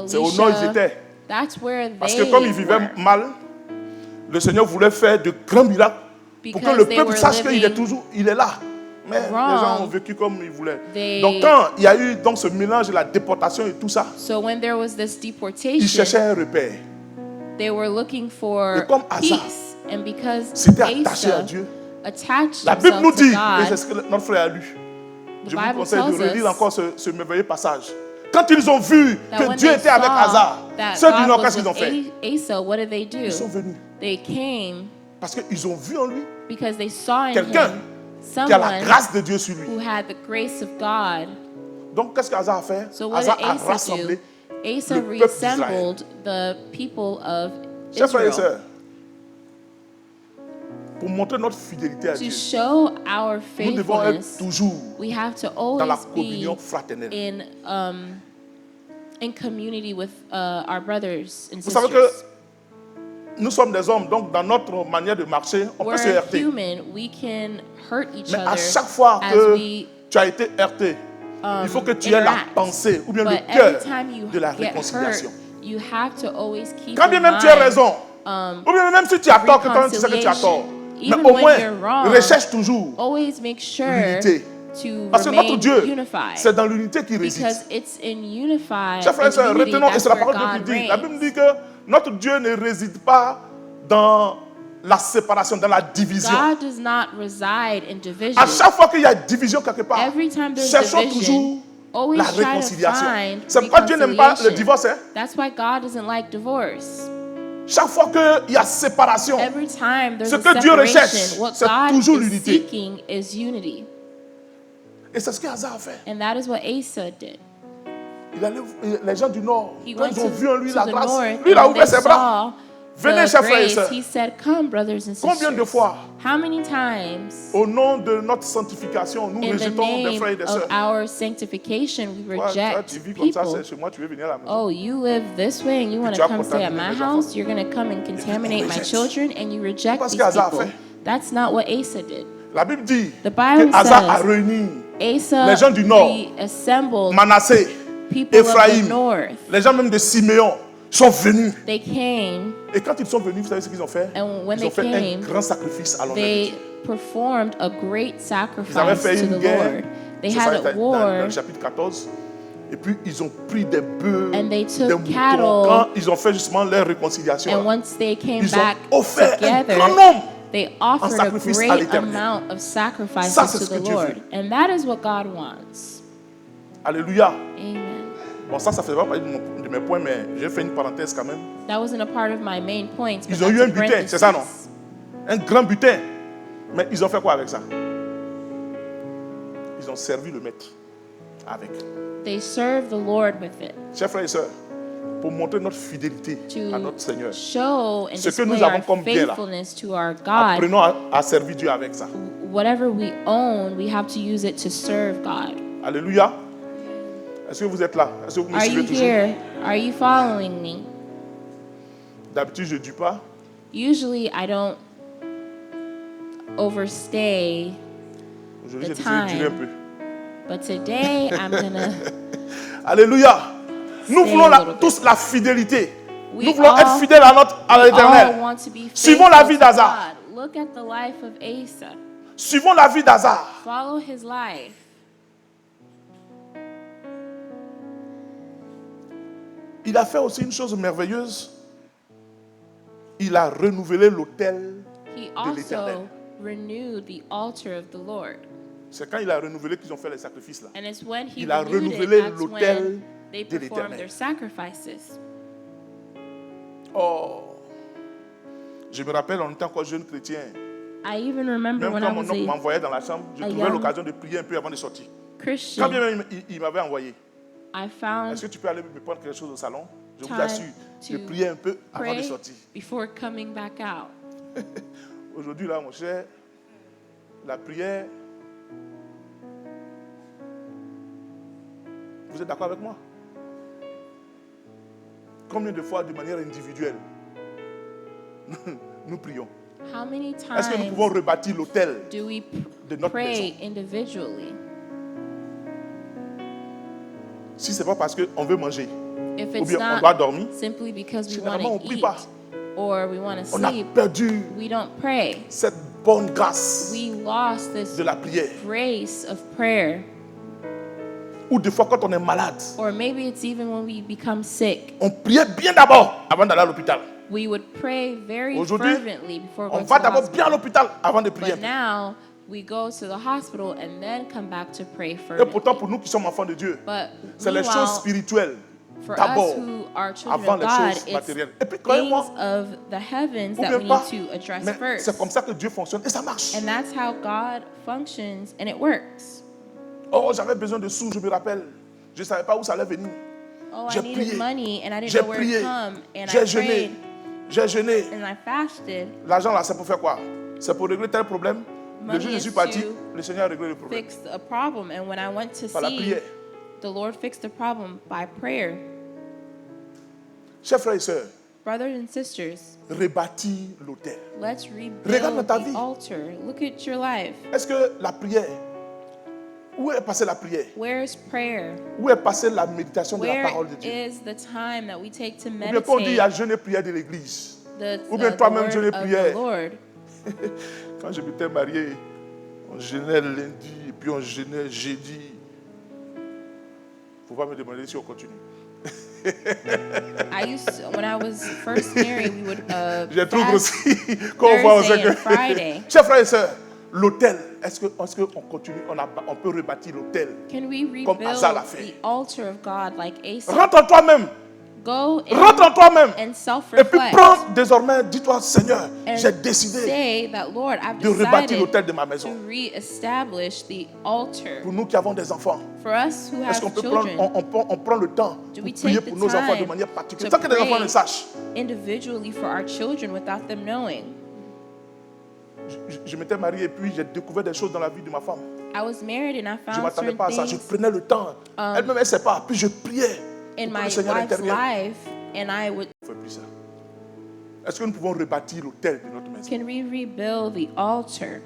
Speaker 1: c'est au nord ils
Speaker 2: Elisha.
Speaker 1: étaient.
Speaker 2: That's where
Speaker 1: Parce
Speaker 2: they
Speaker 1: que comme ils vivaient
Speaker 2: were.
Speaker 1: mal, le Seigneur voulait faire de grands miracles pour que
Speaker 2: Because
Speaker 1: le
Speaker 2: they
Speaker 1: peuple
Speaker 2: were
Speaker 1: sache qu'il est
Speaker 2: living
Speaker 1: toujours, il est là. Mais les
Speaker 2: wrong.
Speaker 1: gens ont vécu comme ils voulaient.
Speaker 2: They-
Speaker 1: Donc quand il y a eu donc ce mélange de la déportation et tout ça,
Speaker 2: So when there was this
Speaker 1: ils
Speaker 2: deportation,
Speaker 1: cherchaient un repère.
Speaker 2: they were looking for
Speaker 1: Et comme Asa
Speaker 2: peace. And because
Speaker 1: s'était attaché à
Speaker 2: Asa
Speaker 1: Dieu,
Speaker 2: attached
Speaker 1: la Bible nous
Speaker 2: himself to
Speaker 1: dit, et c'est
Speaker 2: God,
Speaker 1: ce que notre frère a lu,
Speaker 2: the
Speaker 1: je vous
Speaker 2: Bible
Speaker 1: conseille de
Speaker 2: tells
Speaker 1: relire
Speaker 2: us
Speaker 1: encore ce merveilleux passage. Quand ils ont vu
Speaker 2: that
Speaker 1: que
Speaker 2: when
Speaker 1: Dieu
Speaker 2: they
Speaker 1: était avec
Speaker 2: saw
Speaker 1: Asa,
Speaker 2: that
Speaker 1: ceux du
Speaker 2: God
Speaker 1: Nord,
Speaker 2: was
Speaker 1: qu'est-ce qu'ils ont
Speaker 2: with
Speaker 1: fait?
Speaker 2: Asa, what did they do?
Speaker 1: Ils sont venus.
Speaker 2: They came
Speaker 1: Parce qu'ils ont vu en lui
Speaker 2: because they saw in
Speaker 1: quelqu'un
Speaker 2: him
Speaker 1: qui a la
Speaker 2: someone
Speaker 1: grâce de Dieu sur lui.
Speaker 2: who had the grace of God.
Speaker 1: Donc qu'est-ce qu'Asa a fait?
Speaker 2: So what
Speaker 1: Asa
Speaker 2: did
Speaker 1: a
Speaker 2: Asa
Speaker 1: rassemblé.
Speaker 2: do? Asa
Speaker 1: le peuple d'Israël.
Speaker 2: reassembled the people of
Speaker 1: Chers frères et
Speaker 2: Israel
Speaker 1: sœurs, pour montrer notre fidélité à
Speaker 2: to
Speaker 1: Dieu,
Speaker 2: show our
Speaker 1: nous devons être
Speaker 2: faithfulness.
Speaker 1: toujours
Speaker 2: We have to
Speaker 1: dans la
Speaker 2: always be
Speaker 1: communion fraternelle.
Speaker 2: in community with our brothers and
Speaker 1: Vous savez que
Speaker 2: sisters.
Speaker 1: nous sommes des hommes, donc dans notre manière de marcher, on peut se
Speaker 2: We're
Speaker 1: heurter.
Speaker 2: human. We can hurt each
Speaker 1: Mais à
Speaker 2: other
Speaker 1: chaque fois
Speaker 2: as
Speaker 1: que
Speaker 2: we
Speaker 1: tu as été heurté, il faut que tu aies la
Speaker 2: interact.
Speaker 1: pensée ou bien
Speaker 2: But
Speaker 1: le cœur
Speaker 2: every time you
Speaker 1: de la
Speaker 2: get
Speaker 1: réconciliation.
Speaker 2: hurt, you have to always keep
Speaker 1: Quand bien
Speaker 2: in
Speaker 1: même tu as
Speaker 2: mind,
Speaker 1: raison, ou bien même si tu as tort, que toi tu sais que tu as tort, mais
Speaker 2: Even
Speaker 1: au
Speaker 2: when
Speaker 1: moins
Speaker 2: you're wrong,
Speaker 1: recherche toujours
Speaker 2: always make sure
Speaker 1: l'unité.
Speaker 2: to
Speaker 1: Parce que notre
Speaker 2: remain
Speaker 1: Dieu,
Speaker 2: unified.
Speaker 1: c'est dans l'unité qu'il réside.
Speaker 2: Because it's in unified,
Speaker 1: Chers frères et sœurs,
Speaker 2: in unity,
Speaker 1: retenons, et
Speaker 2: that's
Speaker 1: c'est la
Speaker 2: where
Speaker 1: parole de
Speaker 2: God
Speaker 1: Dieu qui dit. La Bible
Speaker 2: reigns.
Speaker 1: dit que notre Dieu ne réside pas dans la séparation, dans la division.
Speaker 2: God does not reside in division.
Speaker 1: À chaque fois qu'il y a division quelque part,
Speaker 2: Every time there's
Speaker 1: cherchons
Speaker 2: division,
Speaker 1: toujours
Speaker 2: always
Speaker 1: la
Speaker 2: try to
Speaker 1: réconciliation.
Speaker 2: find
Speaker 1: C'est pourquoi Dieu n'aime pas le
Speaker 2: reconciliation.
Speaker 1: divorce. Hein?
Speaker 2: That's why God doesn't like divorce.
Speaker 1: Chaque fois qu'il y a séparation,
Speaker 2: Every time there's
Speaker 1: Ce
Speaker 2: a
Speaker 1: que Dieu recherche,
Speaker 2: separation, what
Speaker 1: c'est
Speaker 2: God
Speaker 1: toujours
Speaker 2: is
Speaker 1: l'unité.
Speaker 2: seeking is unity.
Speaker 1: et c'est ce qu'Asa a fait.
Speaker 2: And that is what Asa did.
Speaker 1: Les gens du Nord,
Speaker 2: He
Speaker 1: quand
Speaker 2: went
Speaker 1: ils ont vu en lui
Speaker 2: to
Speaker 1: la
Speaker 2: the
Speaker 1: grâce,
Speaker 2: north,
Speaker 1: lui il a
Speaker 2: and when
Speaker 1: ouvert
Speaker 2: they
Speaker 1: ses bras.
Speaker 2: saw
Speaker 1: Venez,
Speaker 2: the
Speaker 1: chers frères et
Speaker 2: grace,
Speaker 1: sœurs.
Speaker 2: he said, "Come, brothers and
Speaker 1: Combien de
Speaker 2: sisters."
Speaker 1: fois,
Speaker 2: How many times,
Speaker 1: au nom de notre sanctification, nous
Speaker 2: in the
Speaker 1: rejetons des
Speaker 2: name
Speaker 1: frères et des
Speaker 2: of
Speaker 1: sœurs?
Speaker 2: our sanctification, we
Speaker 1: Toi,
Speaker 2: reject
Speaker 1: tu vis comme ça,
Speaker 2: people?
Speaker 1: c'est chez moi, tu veux venir à la maison.
Speaker 2: Oh, you live this way and you want
Speaker 1: tu
Speaker 2: to
Speaker 1: as
Speaker 2: come stay at
Speaker 1: contaminé
Speaker 2: my
Speaker 1: mes
Speaker 2: house?
Speaker 1: enfants.
Speaker 2: You're going to come and contaminate my
Speaker 1: rejette.
Speaker 2: children, and you reject
Speaker 1: Parce
Speaker 2: these
Speaker 1: qu'Asa a
Speaker 2: people.
Speaker 1: fait.
Speaker 2: That's not what Asa did.
Speaker 1: La Bible dit
Speaker 2: The Bible
Speaker 1: que Asa a
Speaker 2: says
Speaker 1: réuni
Speaker 2: Asa
Speaker 1: les gens du Nord,
Speaker 2: assembled
Speaker 1: Manassé,
Speaker 2: people of the
Speaker 1: Ephraïm,
Speaker 2: north.
Speaker 1: les gens même de Siméon sont venus.
Speaker 2: They came,
Speaker 1: Et quand ils sont venus, vous savez ce qu'ils ont fait?
Speaker 2: and when
Speaker 1: Ils ont
Speaker 2: they
Speaker 1: fait un
Speaker 2: came,
Speaker 1: grand sacrifice à l'honneur de
Speaker 2: they
Speaker 1: Dieu.
Speaker 2: performed a great
Speaker 1: Ils avaient
Speaker 2: sacrifice
Speaker 1: fait
Speaker 2: to
Speaker 1: une
Speaker 2: the
Speaker 1: guerre.
Speaker 2: Lord. They
Speaker 1: C'est
Speaker 2: had
Speaker 1: ça,
Speaker 2: a
Speaker 1: dans
Speaker 2: war,
Speaker 1: le chapitre 14. Et puis ils ont pris des bœufs,
Speaker 2: And they took
Speaker 1: des moutons.
Speaker 2: cattle.
Speaker 1: Quand ils ont fait justement leur réconciliation,
Speaker 2: and once they came
Speaker 1: ils ont
Speaker 2: back
Speaker 1: offert un
Speaker 2: together,
Speaker 1: grand nombre.
Speaker 2: they offered a
Speaker 1: sacrifice à
Speaker 2: great
Speaker 1: l'Éternel.
Speaker 2: amount of sacrifices
Speaker 1: Ça, c'est
Speaker 2: to
Speaker 1: ce
Speaker 2: the
Speaker 1: que Dieu
Speaker 2: Lord.
Speaker 1: veut.
Speaker 2: And that is what God wants.
Speaker 1: Alléluia.
Speaker 2: Amen.
Speaker 1: Bon, ça fait pas partie de mes points, mais j'ai fait une parenthèse quand même.
Speaker 2: That wasn't a part of my main points. But
Speaker 1: Ils ont eu
Speaker 2: that's
Speaker 1: un
Speaker 2: a
Speaker 1: butin, c'est ça, non?
Speaker 2: parenthesis.
Speaker 1: Un grand butin. Mais ils ont fait quoi avec ça? Ils ont servi le maître avec.
Speaker 2: They served the Lord with it
Speaker 1: Chers frères et sœurs, pour montrer notre fidélité à notre
Speaker 2: to
Speaker 1: Seigneur,
Speaker 2: show and
Speaker 1: Ce que
Speaker 2: display
Speaker 1: nous avons
Speaker 2: our
Speaker 1: comme bien là,
Speaker 2: faithfulness to our God.
Speaker 1: apprenons à servir Dieu avec ça.
Speaker 2: Whatever we own, we have to use it to serve God.
Speaker 1: Alléluia. Est-ce que vous êtes là? Est-ce que vous me
Speaker 2: Are
Speaker 1: suivez
Speaker 2: you
Speaker 1: toujours?
Speaker 2: here? Are you following me?
Speaker 1: D'habitude, je ne dis pas.
Speaker 2: Usually, I don't overstay,
Speaker 1: Aujourd'hui, j'ai
Speaker 2: The
Speaker 1: décidé de durer un
Speaker 2: time.
Speaker 1: peu.
Speaker 2: but today I'm gonna.
Speaker 1: Alléluia. Nous
Speaker 2: Stay
Speaker 1: voulons
Speaker 2: a little bit.
Speaker 1: tous la fidélité.
Speaker 2: We
Speaker 1: Nous voulons
Speaker 2: all-
Speaker 1: être fidèles à
Speaker 2: all
Speaker 1: l'Éternel.
Speaker 2: want to be
Speaker 1: Suivons la
Speaker 2: faithful
Speaker 1: vie
Speaker 2: to
Speaker 1: d'Asa.
Speaker 2: God. Look at the life of Asa.
Speaker 1: Suivons la vie d'Asa.
Speaker 2: Follow his life.
Speaker 1: Il a fait aussi une chose merveilleuse. Il a renouvelé l'autel
Speaker 2: He
Speaker 1: de l'Éternel.
Speaker 2: also renewed the altar of the Lord.
Speaker 1: C'est quand il a renouvelé qu'ils ont fait les sacrifices là.
Speaker 2: And it's when he
Speaker 1: Il a
Speaker 2: renewed
Speaker 1: renouvelé
Speaker 2: it, that's
Speaker 1: l'autel
Speaker 2: when they
Speaker 1: de
Speaker 2: performed
Speaker 1: l'Éternel.
Speaker 2: their sacrifices.
Speaker 1: Oh, je me rappelle, on était encore jeune chrétien.
Speaker 2: I even remember
Speaker 1: Même
Speaker 2: when I
Speaker 1: quand mon
Speaker 2: was
Speaker 1: oncle
Speaker 2: a
Speaker 1: m'envoyait dans la chambre, je
Speaker 2: a
Speaker 1: trouvais
Speaker 2: young
Speaker 1: l'occasion de prier un peu avant de sortir. Quand
Speaker 2: Christian,
Speaker 1: bien même il m'avait envoyé.
Speaker 2: I found
Speaker 1: Est-ce que tu peux aller me prendre quelque chose au salon? Je vous assure, je
Speaker 2: to
Speaker 1: priais un peu avant de
Speaker 2: pray
Speaker 1: sortir.
Speaker 2: before coming back out.
Speaker 1: Aujourd'hui, là, mon cher, la prière. Vous êtes d'accord avec moi? Combien de fois, de manière individuelle, nous prions?
Speaker 2: How many
Speaker 1: Est-ce que nous pouvons
Speaker 2: times
Speaker 1: rebâtir l'autel
Speaker 2: do we
Speaker 1: de notre
Speaker 2: pray
Speaker 1: maison?
Speaker 2: individually?
Speaker 1: Si ce n'est pas parce qu'on veut manger,
Speaker 2: If
Speaker 1: ou
Speaker 2: it's
Speaker 1: bien on doit
Speaker 2: not
Speaker 1: dormir,
Speaker 2: simply because we want
Speaker 1: généralement on
Speaker 2: to
Speaker 1: prie
Speaker 2: eat
Speaker 1: pas.
Speaker 2: or we want to
Speaker 1: On a
Speaker 2: sleep,
Speaker 1: perdu
Speaker 2: we don't pray.
Speaker 1: cette bonne grâce
Speaker 2: We lost this
Speaker 1: de la prière.
Speaker 2: grace of prayer.
Speaker 1: Ou des fois, quand on est malade,
Speaker 2: Or maybe it's even when we become sick.
Speaker 1: on priait bien d'abord avant d'aller à l'hôpital.
Speaker 2: We would pray very
Speaker 1: Aujourd'hui,
Speaker 2: fervently before
Speaker 1: on
Speaker 2: going to
Speaker 1: va
Speaker 2: the
Speaker 1: d'abord bien à
Speaker 2: hospital.
Speaker 1: l'hôpital avant de prier.
Speaker 2: But now we go to the hospital and then come back to pray
Speaker 1: Et
Speaker 2: fervently.
Speaker 1: pourtant, pour nous qui sommes enfants de Dieu,
Speaker 2: But
Speaker 1: c'est les choses
Speaker 2: meanwhile,
Speaker 1: spirituelles
Speaker 2: for us
Speaker 1: d'abord,
Speaker 2: who are children
Speaker 1: avant
Speaker 2: of
Speaker 1: les
Speaker 2: God,
Speaker 1: choses
Speaker 2: it's
Speaker 1: matérielles. Et puis,
Speaker 2: things
Speaker 1: croyez-moi,
Speaker 2: of the heavens
Speaker 1: ou
Speaker 2: that
Speaker 1: bien
Speaker 2: we
Speaker 1: pas,
Speaker 2: need to address
Speaker 1: mais
Speaker 2: first.
Speaker 1: c'est comme ça que Dieu fonctionne et ça marche.
Speaker 2: And that's how God functions, and it works.
Speaker 1: Oh, j'avais besoin de sous, je me rappelle. Je ne savais pas où ça allait venir.
Speaker 2: Oh, I
Speaker 1: J'ai
Speaker 2: needed
Speaker 1: prié.
Speaker 2: money, and I didn't
Speaker 1: J'ai
Speaker 2: know where
Speaker 1: prié.
Speaker 2: to come, and I
Speaker 1: J'ai jeûné.
Speaker 2: prayed,
Speaker 1: J'ai jeûné.
Speaker 2: and I fasted.
Speaker 1: L'argent là, c'est pour faire quoi? C'est pour régler tel problème. Le
Speaker 2: Money
Speaker 1: jour où je
Speaker 2: is
Speaker 1: suis parti,
Speaker 2: to
Speaker 1: le Seigneur a réglé le problème.
Speaker 2: Fixed a problem, and when I went to
Speaker 1: Par la
Speaker 2: see,
Speaker 1: prière.
Speaker 2: the Lord fixed the problem by prayer.
Speaker 1: Chers frères et sœurs,
Speaker 2: Brothers and sisters,
Speaker 1: rebâtir l'autel.
Speaker 2: let's
Speaker 1: Regarde dans
Speaker 2: rebuild
Speaker 1: ta
Speaker 2: the
Speaker 1: vie.
Speaker 2: altar. Look at your life.
Speaker 1: Est-ce que la prière, où est passée la prière?
Speaker 2: Where's prayer?
Speaker 1: Où est passée la méditation de la
Speaker 2: Where
Speaker 1: parole de Dieu?
Speaker 2: is the time that we take to
Speaker 1: Ou bien quand on dit il y
Speaker 2: meditate
Speaker 1: a jeûne et prière de l'église. Ou bien
Speaker 2: the
Speaker 1: toi-même,
Speaker 2: word
Speaker 1: jeûne et
Speaker 2: of the
Speaker 1: prière.
Speaker 2: Lord?
Speaker 1: Quand je m'étais marié, on jeûnait lundi et puis on jeûnait jeudi. Il ne faut pas me demander si on continue.
Speaker 2: I used to, when I was first married, we would
Speaker 1: J'ai trop
Speaker 2: fast
Speaker 1: grossi. Quand on voit, on sait
Speaker 2: Thursday and
Speaker 1: que.
Speaker 2: Friday.
Speaker 1: Chers frères et sœurs, l'autel, est-ce qu'on continue, on peut rebâtir l'autel?
Speaker 2: Can we
Speaker 1: Comme
Speaker 2: rebuild
Speaker 1: Asa l'a fait.
Speaker 2: the altar of God like Asa?
Speaker 1: Rentre en toi-même.
Speaker 2: Go
Speaker 1: Rentre en toi-même.
Speaker 2: and
Speaker 1: Et puis
Speaker 2: self-reflect
Speaker 1: prends désormais, dis-toi, Seigneur,
Speaker 2: and
Speaker 1: j'ai décidé
Speaker 2: say that, Lord, I've
Speaker 1: de rebâtir
Speaker 2: decided
Speaker 1: l'autel de ma
Speaker 2: to
Speaker 1: maison.
Speaker 2: re-establish the altar.
Speaker 1: Pour nous qui avons des enfants,
Speaker 2: For us who
Speaker 1: est-ce qu'on
Speaker 2: have
Speaker 1: peut prendre,
Speaker 2: children,
Speaker 1: on prend le temps
Speaker 2: do
Speaker 1: pour
Speaker 2: we
Speaker 1: prier
Speaker 2: take
Speaker 1: pour
Speaker 2: the
Speaker 1: nos enfants de
Speaker 2: time
Speaker 1: manière particulière,
Speaker 2: to
Speaker 1: sans que les enfants
Speaker 2: pray
Speaker 1: ne sachent.
Speaker 2: individually for our children without them knowing?
Speaker 1: Je m'étais marié et puis j'ai découvert des choses dans la vie de ma femme.
Speaker 2: I was married and I
Speaker 1: Je ne
Speaker 2: found
Speaker 1: m'attendais
Speaker 2: certain
Speaker 1: pas à ça. Je
Speaker 2: things
Speaker 1: prenais le temps. Elle-même, elle ne sait pas. Puis je priais.
Speaker 2: in
Speaker 1: pour que le
Speaker 2: my
Speaker 1: Seigneur
Speaker 2: wife's
Speaker 1: intervienne.
Speaker 2: life, and I would.
Speaker 1: On ne fait plus ça. Est-ce que nous pouvons rebâtir l'autel de notre maison?
Speaker 2: Can we rebuild the altar?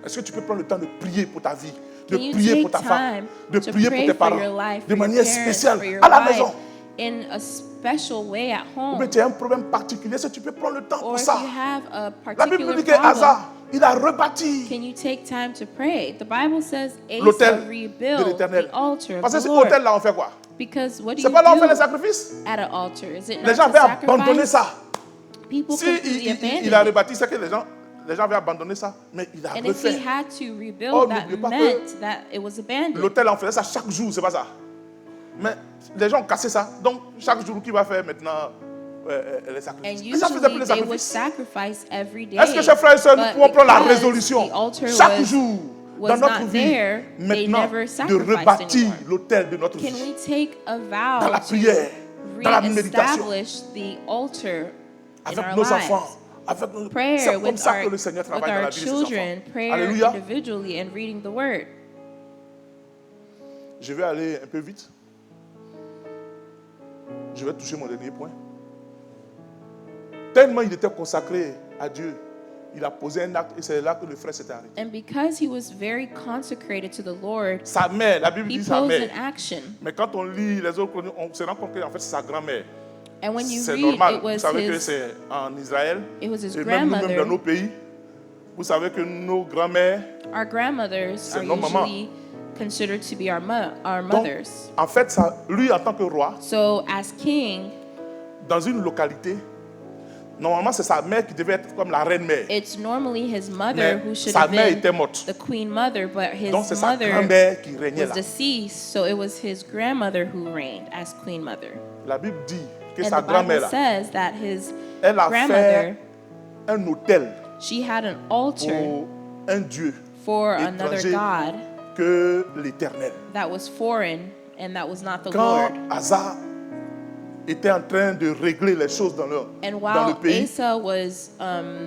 Speaker 1: Est-ce que tu peux prendre le temps de prier pour ta vie, de
Speaker 2: Can you
Speaker 1: prier
Speaker 2: take
Speaker 1: pour ta femme,
Speaker 2: time
Speaker 1: de
Speaker 2: to
Speaker 1: prier pour
Speaker 2: pray
Speaker 1: tes
Speaker 2: for your
Speaker 1: parents,
Speaker 2: life,
Speaker 1: de
Speaker 2: for your
Speaker 1: manière
Speaker 2: parents,
Speaker 1: spéciale
Speaker 2: for your
Speaker 1: à la
Speaker 2: wife,
Speaker 1: maison?
Speaker 2: in a special way at
Speaker 1: Ou
Speaker 2: home?
Speaker 1: bien tu as un problème particulier, est-ce que tu peux prendre le temps
Speaker 2: Or
Speaker 1: pour
Speaker 2: if
Speaker 1: ça?
Speaker 2: you have a
Speaker 1: La Bible
Speaker 2: particular
Speaker 1: dit que
Speaker 2: problem,
Speaker 1: Asa, il a rebâti
Speaker 2: can you take time to pray? The Bible says Asa
Speaker 1: l'autel de
Speaker 2: rebuilt
Speaker 1: l'Éternel.
Speaker 2: the altar of
Speaker 1: Parce que
Speaker 2: the
Speaker 1: cet
Speaker 2: Lord.
Speaker 1: autel-là, on fait quoi?
Speaker 2: Because what do
Speaker 1: C'est
Speaker 2: you
Speaker 1: pas là où on fait les
Speaker 2: do
Speaker 1: sacrifices?
Speaker 2: at an altar? Is it
Speaker 1: Les
Speaker 2: not
Speaker 1: gens
Speaker 2: to
Speaker 1: avaient abandonné
Speaker 2: sacrifice?
Speaker 1: ça.
Speaker 2: People
Speaker 1: Si
Speaker 2: completely
Speaker 1: il a
Speaker 2: abandoned it.
Speaker 1: rebâti, c'est que les gens avaient abandonné ça, mais il a
Speaker 2: And if he
Speaker 1: refait.
Speaker 2: had to rebuild,
Speaker 1: Oh,
Speaker 2: that
Speaker 1: n'oubliez pas
Speaker 2: meant that it was abandoned.
Speaker 1: L'hôtel, on faisait ça chaque jour, c'est pas ça. Mais les gens ont cassé ça. Donc, chaque jour, qui va faire maintenant les
Speaker 2: And
Speaker 1: sacrifices? Mais ça faisait plus
Speaker 2: usually
Speaker 1: les
Speaker 2: they would
Speaker 1: sacrifices.
Speaker 2: sacrifice every day.
Speaker 1: Est-ce que, chers frères et sœurs, nous
Speaker 2: But
Speaker 1: pouvons prendre la
Speaker 2: because
Speaker 1: résolution
Speaker 2: the altar
Speaker 1: chaque jour
Speaker 2: was
Speaker 1: dans notre
Speaker 2: not
Speaker 1: vie,
Speaker 2: there, they
Speaker 1: maintenant,
Speaker 2: never
Speaker 1: de
Speaker 2: sacrificed
Speaker 1: rebâtir
Speaker 2: anymore.
Speaker 1: l'autel de notre
Speaker 2: Can
Speaker 1: vie?
Speaker 2: we take a
Speaker 1: Dans
Speaker 2: vow
Speaker 1: la prière,
Speaker 2: to
Speaker 1: dans la méditation,
Speaker 2: re-establish the altar in
Speaker 1: avec
Speaker 2: our
Speaker 1: nos
Speaker 2: lives?
Speaker 1: enfants. Avec nos...
Speaker 2: Prayer
Speaker 1: C'est comme
Speaker 2: with
Speaker 1: ça
Speaker 2: our,
Speaker 1: que le Seigneur
Speaker 2: with
Speaker 1: travaille dans la
Speaker 2: our
Speaker 1: vie de ses enfants.
Speaker 2: children, prayer
Speaker 1: Alléluia.
Speaker 2: individually and reading the word.
Speaker 1: Je vais aller un peu vite. Je vais toucher mon dernier point. Tellement il était consacré à Dieu, il a posé un acte et c'est là que le frère s'était arrêté.
Speaker 2: And because he was very consecrated to the Lord,
Speaker 1: Sa mère, la Bible
Speaker 2: he
Speaker 1: dit sa
Speaker 2: posed
Speaker 1: mère.
Speaker 2: an action.
Speaker 1: Mais quand on lit les autres chroniques, on se rend compte qu'en fait c'est sa grand-mère.
Speaker 2: And when you
Speaker 1: C'est
Speaker 2: read,
Speaker 1: normal.
Speaker 2: it
Speaker 1: Vous
Speaker 2: was
Speaker 1: savez que
Speaker 2: his,
Speaker 1: c'est en Israël.
Speaker 2: it was his
Speaker 1: Et même nous-mêmes
Speaker 2: grandmother.
Speaker 1: dans nos pays, vous savez que nos grand-mères,
Speaker 2: Our grandmothers
Speaker 1: C'est
Speaker 2: are
Speaker 1: nos mamans.
Speaker 2: usually considered to be our
Speaker 1: Donc,
Speaker 2: mothers.
Speaker 1: en fait, ça, lui, en tant que roi,
Speaker 2: So as king,
Speaker 1: dans une localité, normalement, c'est sa mère qui devait être comme la reine-mère.
Speaker 2: it's normally his mother
Speaker 1: Mais
Speaker 2: who should
Speaker 1: sa
Speaker 2: have
Speaker 1: mère
Speaker 2: been
Speaker 1: était morte.
Speaker 2: the queen mother, but his
Speaker 1: Donc, c'est sa
Speaker 2: mother
Speaker 1: grand-mère qui régnait
Speaker 2: was
Speaker 1: là.
Speaker 2: deceased, so it was his grandmother who reigned as queen mother.
Speaker 1: La Bible dit que
Speaker 2: And
Speaker 1: sa
Speaker 2: the
Speaker 1: grand-mère
Speaker 2: Bible
Speaker 1: là,
Speaker 2: says that his
Speaker 1: elle a
Speaker 2: grandmother,
Speaker 1: fait un autel
Speaker 2: she had an altar
Speaker 1: pour un Dieu
Speaker 2: for another
Speaker 1: étranger
Speaker 2: god
Speaker 1: que l'Éternel.
Speaker 2: that was foreign and that was not the
Speaker 1: Quand
Speaker 2: Lord.
Speaker 1: Asa était en train de régler les choses dans le
Speaker 2: And while
Speaker 1: pays,
Speaker 2: Asa was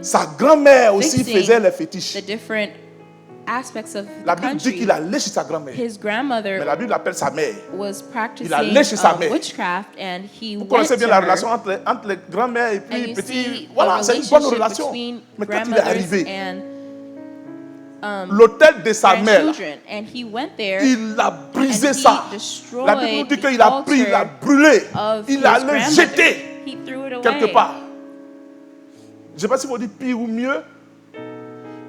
Speaker 1: sa grand-mère aussi
Speaker 2: fixing
Speaker 1: faisait les fétiches.
Speaker 2: the different aspects of
Speaker 1: La
Speaker 2: the
Speaker 1: Bible dit
Speaker 2: country,
Speaker 1: qu'il allait chez sa grand-mère.
Speaker 2: his
Speaker 1: Mais
Speaker 2: grandmother
Speaker 1: la Bible appelle sa mère.
Speaker 2: was practicing
Speaker 1: allait chez sa mère.
Speaker 2: witchcraft, and he
Speaker 1: Vous
Speaker 2: went
Speaker 1: connaissez
Speaker 2: to
Speaker 1: bien la
Speaker 2: her.
Speaker 1: relation entre les grand-mères et
Speaker 2: And
Speaker 1: puis
Speaker 2: you
Speaker 1: petits.
Speaker 2: see
Speaker 1: Voilà,
Speaker 2: a
Speaker 1: c'est une bonne
Speaker 2: relationship
Speaker 1: relation.
Speaker 2: between
Speaker 1: Mais quand il est
Speaker 2: grandmothers
Speaker 1: arrivé,
Speaker 2: and
Speaker 1: l'autel de sa mère, là,
Speaker 2: grandchildren, and he went there
Speaker 1: il a brisé
Speaker 2: and he
Speaker 1: ça.
Speaker 2: destroyed
Speaker 1: La Bible nous dit
Speaker 2: the
Speaker 1: qu'il a pris, il a
Speaker 2: altar
Speaker 1: brûlé,
Speaker 2: of
Speaker 1: il
Speaker 2: his
Speaker 1: l'a allé
Speaker 2: grandmother.
Speaker 1: jeter
Speaker 2: He threw it
Speaker 1: quelque
Speaker 2: away.
Speaker 1: part. Je ne sais pas si vous dites pire ou mieux.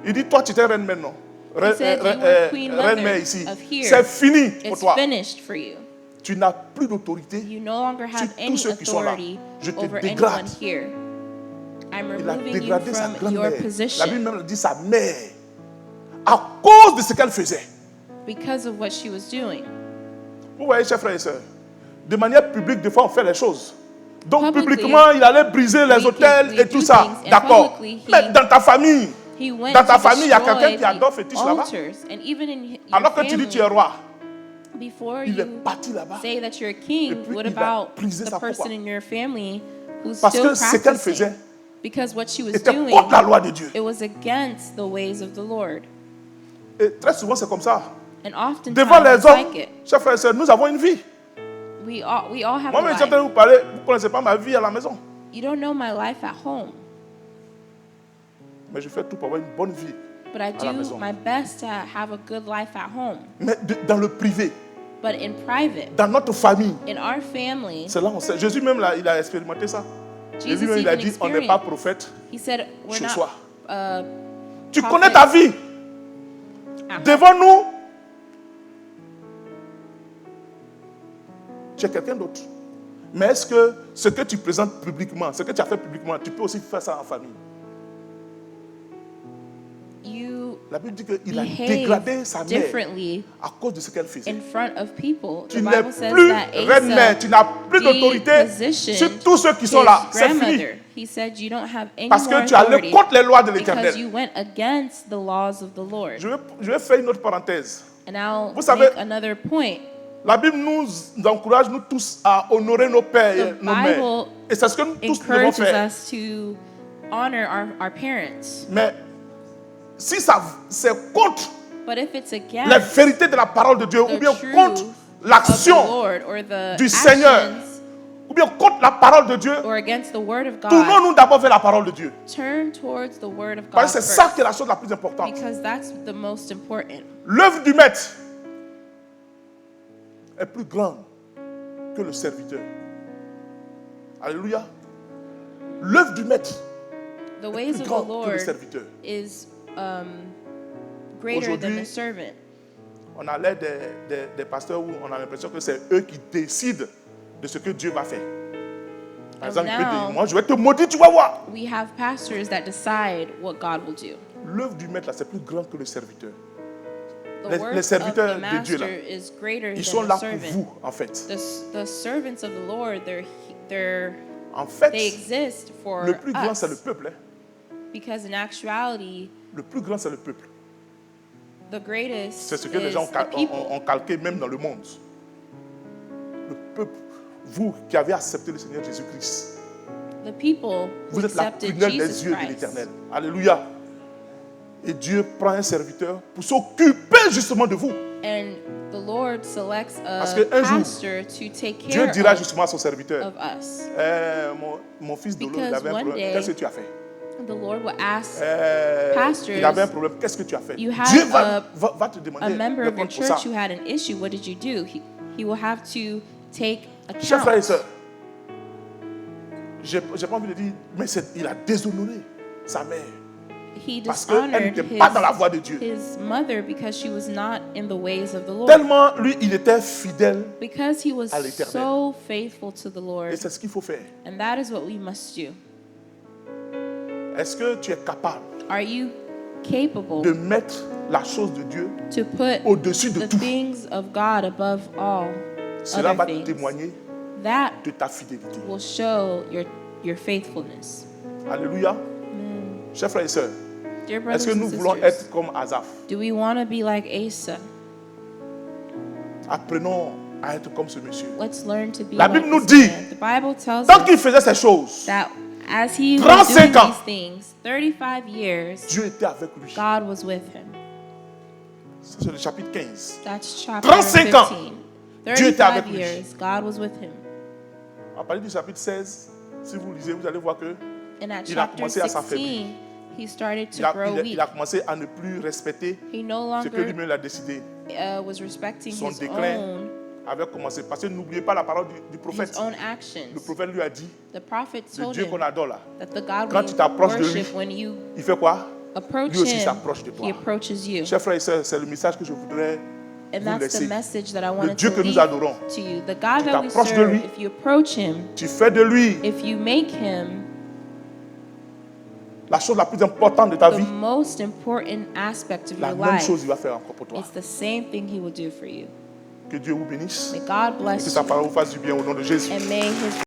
Speaker 1: Il dit, toi, tu es reine maintenant.
Speaker 2: He said, you were queen
Speaker 1: Reine
Speaker 2: mother
Speaker 1: mère ici.
Speaker 2: of here.
Speaker 1: C'est fini pour
Speaker 2: It's
Speaker 1: toi.
Speaker 2: finished for you.
Speaker 1: Tu n'as plus d'autorité.
Speaker 2: You no longer
Speaker 1: Sur
Speaker 2: have
Speaker 1: tous
Speaker 2: any
Speaker 1: ceux qui sont là.
Speaker 2: authority
Speaker 1: Je te
Speaker 2: over
Speaker 1: dégrade.
Speaker 2: anyone here. I'm
Speaker 1: Il a
Speaker 2: removing you
Speaker 1: dégradé sa
Speaker 2: from your
Speaker 1: grand-mère. La
Speaker 2: position
Speaker 1: Bible même dit sa mère. À cause de ce qu'elle faisait.
Speaker 2: because of what she was doing.
Speaker 1: Vous voyez, chers frères et sœurs, de manière publique, des fois, on fait les choses. Donc,
Speaker 2: Publicly,
Speaker 1: publiquement, il allait briser les hôtels et
Speaker 2: we
Speaker 1: tout
Speaker 2: do
Speaker 1: ça.
Speaker 2: things, and
Speaker 1: D'accord.
Speaker 2: publicly,
Speaker 1: Mais dans ta famille,
Speaker 2: He went
Speaker 1: dans ta
Speaker 2: to
Speaker 1: famille, il y a quelqu'un
Speaker 2: destroy
Speaker 1: qui adore
Speaker 2: the
Speaker 1: fétiche là-bas.
Speaker 2: altars, and even in your
Speaker 1: Alors que tu dis tu es
Speaker 2: family,
Speaker 1: roi,
Speaker 2: before
Speaker 1: il est
Speaker 2: you
Speaker 1: parti là-bas.
Speaker 2: say that you're a
Speaker 1: Et
Speaker 2: king,
Speaker 1: puis,
Speaker 2: what
Speaker 1: il a
Speaker 2: about
Speaker 1: brisé
Speaker 2: the
Speaker 1: ça.
Speaker 2: person
Speaker 1: Pourquoi?
Speaker 2: in your family who's
Speaker 1: Parce
Speaker 2: still
Speaker 1: que ce qu'elle
Speaker 2: practicing?
Speaker 1: faisait
Speaker 2: Because what she was
Speaker 1: était
Speaker 2: doing,
Speaker 1: contre la loi de Dieu.
Speaker 2: it was against the ways of the Lord.
Speaker 1: Et très souvent, c'est comme ça.
Speaker 2: And oftentimes
Speaker 1: Devant les
Speaker 2: it's
Speaker 1: hommes,
Speaker 2: like it.
Speaker 1: chers frères et sœurs, nous avons une vie.
Speaker 2: We all have
Speaker 1: Moi-même,
Speaker 2: a
Speaker 1: je suis en train de
Speaker 2: life.
Speaker 1: vous parler, vous ne connaissez pas ma vie à la maison.
Speaker 2: You don't know my life at home,
Speaker 1: Mais je fais tout pour avoir une bonne vie.
Speaker 2: but I
Speaker 1: la
Speaker 2: do
Speaker 1: maison.
Speaker 2: my best to have a good life at home.
Speaker 1: Mais dans le privé,
Speaker 2: But in private,
Speaker 1: dans notre famille,
Speaker 2: in our family,
Speaker 1: c'est là où on sait. Jésus même, là, il a expérimenté ça. Et
Speaker 2: Jesus
Speaker 1: lui-même, il a
Speaker 2: even
Speaker 1: dit, on n'est pas
Speaker 2: experienced.
Speaker 1: prophète
Speaker 2: He said, we're
Speaker 1: chez
Speaker 2: not
Speaker 1: soi.
Speaker 2: uh,
Speaker 1: Tu
Speaker 2: prophets
Speaker 1: connais ta vie.
Speaker 2: at home.
Speaker 1: Devant nous, tu es quelqu'un d'autre. Mais est-ce que ce que tu présentes publiquement, ce que tu as fait publiquement, tu peux aussi faire ça en famille?
Speaker 2: You
Speaker 1: La Bible dit qu'il a dégradé sa
Speaker 2: behave
Speaker 1: mère
Speaker 2: differently
Speaker 1: à cause de ce qu'elle faisait.
Speaker 2: in front of people.
Speaker 1: Tu
Speaker 2: The
Speaker 1: n'es
Speaker 2: Bible says
Speaker 1: plus
Speaker 2: that
Speaker 1: reine-mère, tu n'as plus
Speaker 2: Asa
Speaker 1: d'autorité
Speaker 2: depositioned
Speaker 1: sur tous ceux qui
Speaker 2: his
Speaker 1: sont là. C'est fini.
Speaker 2: grandmother. He said you don't have any
Speaker 1: Parce
Speaker 2: more
Speaker 1: que tu allais
Speaker 2: authority
Speaker 1: contre les lois de
Speaker 2: because
Speaker 1: l'Éternel.
Speaker 2: you went against the laws of the Lord.
Speaker 1: Je vais faire une autre parenthèse.
Speaker 2: And I'll
Speaker 1: Vous savez,
Speaker 2: make another point.
Speaker 1: La Bible nous encourage, nous tous, à honorer nos pères et
Speaker 2: The
Speaker 1: nos mères.
Speaker 2: Bible
Speaker 1: Et c'est ce que nous tous devons
Speaker 2: encourages
Speaker 1: faire.
Speaker 2: us to honor our parents.
Speaker 1: Mais si ça c'est contre
Speaker 2: But if it's
Speaker 1: la
Speaker 2: against
Speaker 1: vérité de la parole de Dieu, ou
Speaker 2: the
Speaker 1: bien
Speaker 2: truth
Speaker 1: contre
Speaker 2: of the
Speaker 1: l'action
Speaker 2: Lord or the
Speaker 1: du Seigneur,
Speaker 2: actions
Speaker 1: ou bien contre la parole de Dieu,
Speaker 2: or against the word of God,
Speaker 1: tournons-nous d'abord vers la parole de Dieu.
Speaker 2: turn towards the word of God
Speaker 1: Parce que c'est
Speaker 2: first,
Speaker 1: ça qui est la chose la plus importante.
Speaker 2: because that's the most important.
Speaker 1: L'œuvre du maître est plus grande que le serviteur. Alléluia. L'œuvre du maître
Speaker 2: The
Speaker 1: est
Speaker 2: ways
Speaker 1: plus
Speaker 2: of the
Speaker 1: grande que le
Speaker 2: Lord
Speaker 1: serviteur.
Speaker 2: is greater than
Speaker 1: Aujourd'hui,
Speaker 2: the servant.
Speaker 1: On a l'air des pasteurs où on a l'impression que c'est eux qui décident de ce que Dieu va faire. Par exemple, il peut
Speaker 2: now-
Speaker 1: dire, moi je vais te maudire, tu vas voir.
Speaker 2: We have pastors that decide what God will do.
Speaker 1: L'œuvre du maître, là, c'est plus grand que le serviteur.
Speaker 2: The
Speaker 1: Les
Speaker 2: work
Speaker 1: serviteurs
Speaker 2: of the
Speaker 1: de Dieu, là,
Speaker 2: master is greater
Speaker 1: Ils sont
Speaker 2: than
Speaker 1: là
Speaker 2: the
Speaker 1: pour
Speaker 2: servant.
Speaker 1: vous, en fait.
Speaker 2: The servants of the Lord,
Speaker 1: En
Speaker 2: they
Speaker 1: fait,
Speaker 2: exist for
Speaker 1: le plus grand, c'est le
Speaker 2: us,
Speaker 1: peuple. Hein.
Speaker 2: because in actuality,
Speaker 1: Le plus grand, c'est le peuple.
Speaker 2: the greatest
Speaker 1: C'est ce que les
Speaker 2: is
Speaker 1: gens
Speaker 2: the people.
Speaker 1: ont calqué même dans le monde. Le peuple, vous qui avez accepté le Seigneur Jésus-Christ,
Speaker 2: The people who
Speaker 1: vous êtes la
Speaker 2: accepted
Speaker 1: prunelle des
Speaker 2: Jesus
Speaker 1: yeux de
Speaker 2: Christ.
Speaker 1: l'Éternel. Alléluia. Et Dieu prend un serviteur pour s'occuper justement de vous.
Speaker 2: And the Lord selects
Speaker 1: Parce
Speaker 2: a
Speaker 1: qu'un jour,
Speaker 2: pastor to take
Speaker 1: Dieu
Speaker 2: care
Speaker 1: dira justement à son serviteur,
Speaker 2: of us.
Speaker 1: Mon fils Dolo, il
Speaker 2: Because
Speaker 1: avait un
Speaker 2: one
Speaker 1: problème.
Speaker 2: day,
Speaker 1: Qu'est-ce que tu as fait?
Speaker 2: The Lord will ask
Speaker 1: Il avait un problème. Qu'est-ce que tu as fait?
Speaker 2: You had
Speaker 1: Dieu
Speaker 2: a
Speaker 1: va te demander
Speaker 2: a member of your
Speaker 1: répondre pour ça.
Speaker 2: church who had an issue. What did you do? He will have to take
Speaker 1: Chers frères et
Speaker 2: account.
Speaker 1: sœurs, j'ai pas envie de dire, mais il a déshonoré sa mère.
Speaker 2: he
Speaker 1: Parce qu'elle
Speaker 2: dishonored
Speaker 1: n'était pas dans la voie de Dieu.
Speaker 2: his mother because she was not in the ways of the Lord.
Speaker 1: Tellement, lui, il était fidèle.
Speaker 2: Because he was
Speaker 1: à l'Éternel.
Speaker 2: so faithful to the Lord.
Speaker 1: Et c'est ce qu'il faut faire.
Speaker 2: And that is what we must do.
Speaker 1: Est-ce que tu es capable
Speaker 2: Are you capable
Speaker 1: de mettre la chose de Dieu
Speaker 2: to put
Speaker 1: au-dessus de
Speaker 2: the
Speaker 1: tout?
Speaker 2: things of God above all
Speaker 1: Cela
Speaker 2: other
Speaker 1: va
Speaker 2: things?
Speaker 1: témoigner
Speaker 2: That
Speaker 1: de ta fidélité.
Speaker 2: will show your faithfulness.
Speaker 1: Alléluia. Chers frères et sœurs,
Speaker 2: Dear
Speaker 1: est-ce
Speaker 2: brothers
Speaker 1: que nous
Speaker 2: and
Speaker 1: voulons
Speaker 2: sisters,
Speaker 1: être comme Asaph?
Speaker 2: do we want to be like Asa?
Speaker 1: Apprenons à être comme ce monsieur.
Speaker 2: Let's learn to be
Speaker 1: La
Speaker 2: like
Speaker 1: Bible nous
Speaker 2: this
Speaker 1: dit,
Speaker 2: man. The Bible tells
Speaker 1: Tant
Speaker 2: us
Speaker 1: qu'il faisait ces choses,
Speaker 2: that as he was
Speaker 1: 35
Speaker 2: doing
Speaker 1: ans.
Speaker 2: these things, 35 years,
Speaker 1: Dieu était avec lui.
Speaker 2: God was with him.
Speaker 1: C'est le chapitre 15.
Speaker 2: That's chapter
Speaker 1: 35 ans.
Speaker 2: 15.
Speaker 1: Dieu était avec
Speaker 2: 35
Speaker 1: lui.
Speaker 2: years, God was with him.
Speaker 1: À partir du chapitre 16, si vous lisez, vous allez voir que
Speaker 2: And at
Speaker 1: Il a
Speaker 2: chapter
Speaker 1: commencé à s'affaiblir.
Speaker 2: 16, he started
Speaker 1: il
Speaker 2: to
Speaker 1: a,
Speaker 2: grow
Speaker 1: il
Speaker 2: weak.
Speaker 1: a commencé à ne plus respecter
Speaker 2: He no
Speaker 1: ce que
Speaker 2: longer
Speaker 1: lui-même a décidé.
Speaker 2: was respecting
Speaker 1: Son
Speaker 2: his
Speaker 1: déclin
Speaker 2: own
Speaker 1: avait commencé. Parce que n'oubliez pas la parole du prophète.
Speaker 2: his own
Speaker 1: Le
Speaker 2: actions.
Speaker 1: prophète lui a dit,
Speaker 2: The prophet
Speaker 1: le
Speaker 2: told
Speaker 1: Dieu
Speaker 2: him
Speaker 1: qu'on adore là,
Speaker 2: that the God
Speaker 1: Quand tu t'approches
Speaker 2: we
Speaker 1: de lui,
Speaker 2: worship, when you
Speaker 1: il fait quoi?
Speaker 2: approach
Speaker 1: Lui aussi
Speaker 2: him,
Speaker 1: s'approche de toi.
Speaker 2: he approaches you.
Speaker 1: Chers frères et sœurs, c'est le message que je voudrais
Speaker 2: And
Speaker 1: vous
Speaker 2: that's the
Speaker 1: laisser.
Speaker 2: message that I
Speaker 1: Le
Speaker 2: wanted
Speaker 1: Dieu
Speaker 2: to
Speaker 1: que nous
Speaker 2: leave
Speaker 1: adorons,
Speaker 2: to you. The God
Speaker 1: tu
Speaker 2: that we
Speaker 1: t'approches de
Speaker 2: serve,
Speaker 1: lui.
Speaker 2: if you approach him,
Speaker 1: tu fais de lui
Speaker 2: if you make him
Speaker 1: la chose la plus importante de ta
Speaker 2: the
Speaker 1: vie.
Speaker 2: most important aspect of
Speaker 1: La
Speaker 2: your
Speaker 1: même
Speaker 2: life,
Speaker 1: chose il va faire encore pour toi.
Speaker 2: it's the same thing he will do for you.
Speaker 1: Que Dieu vous bénisse.
Speaker 2: May God
Speaker 1: Que
Speaker 2: bless
Speaker 1: sa
Speaker 2: you,
Speaker 1: parole vous fasse du bien au nom de Jésus.
Speaker 2: and may his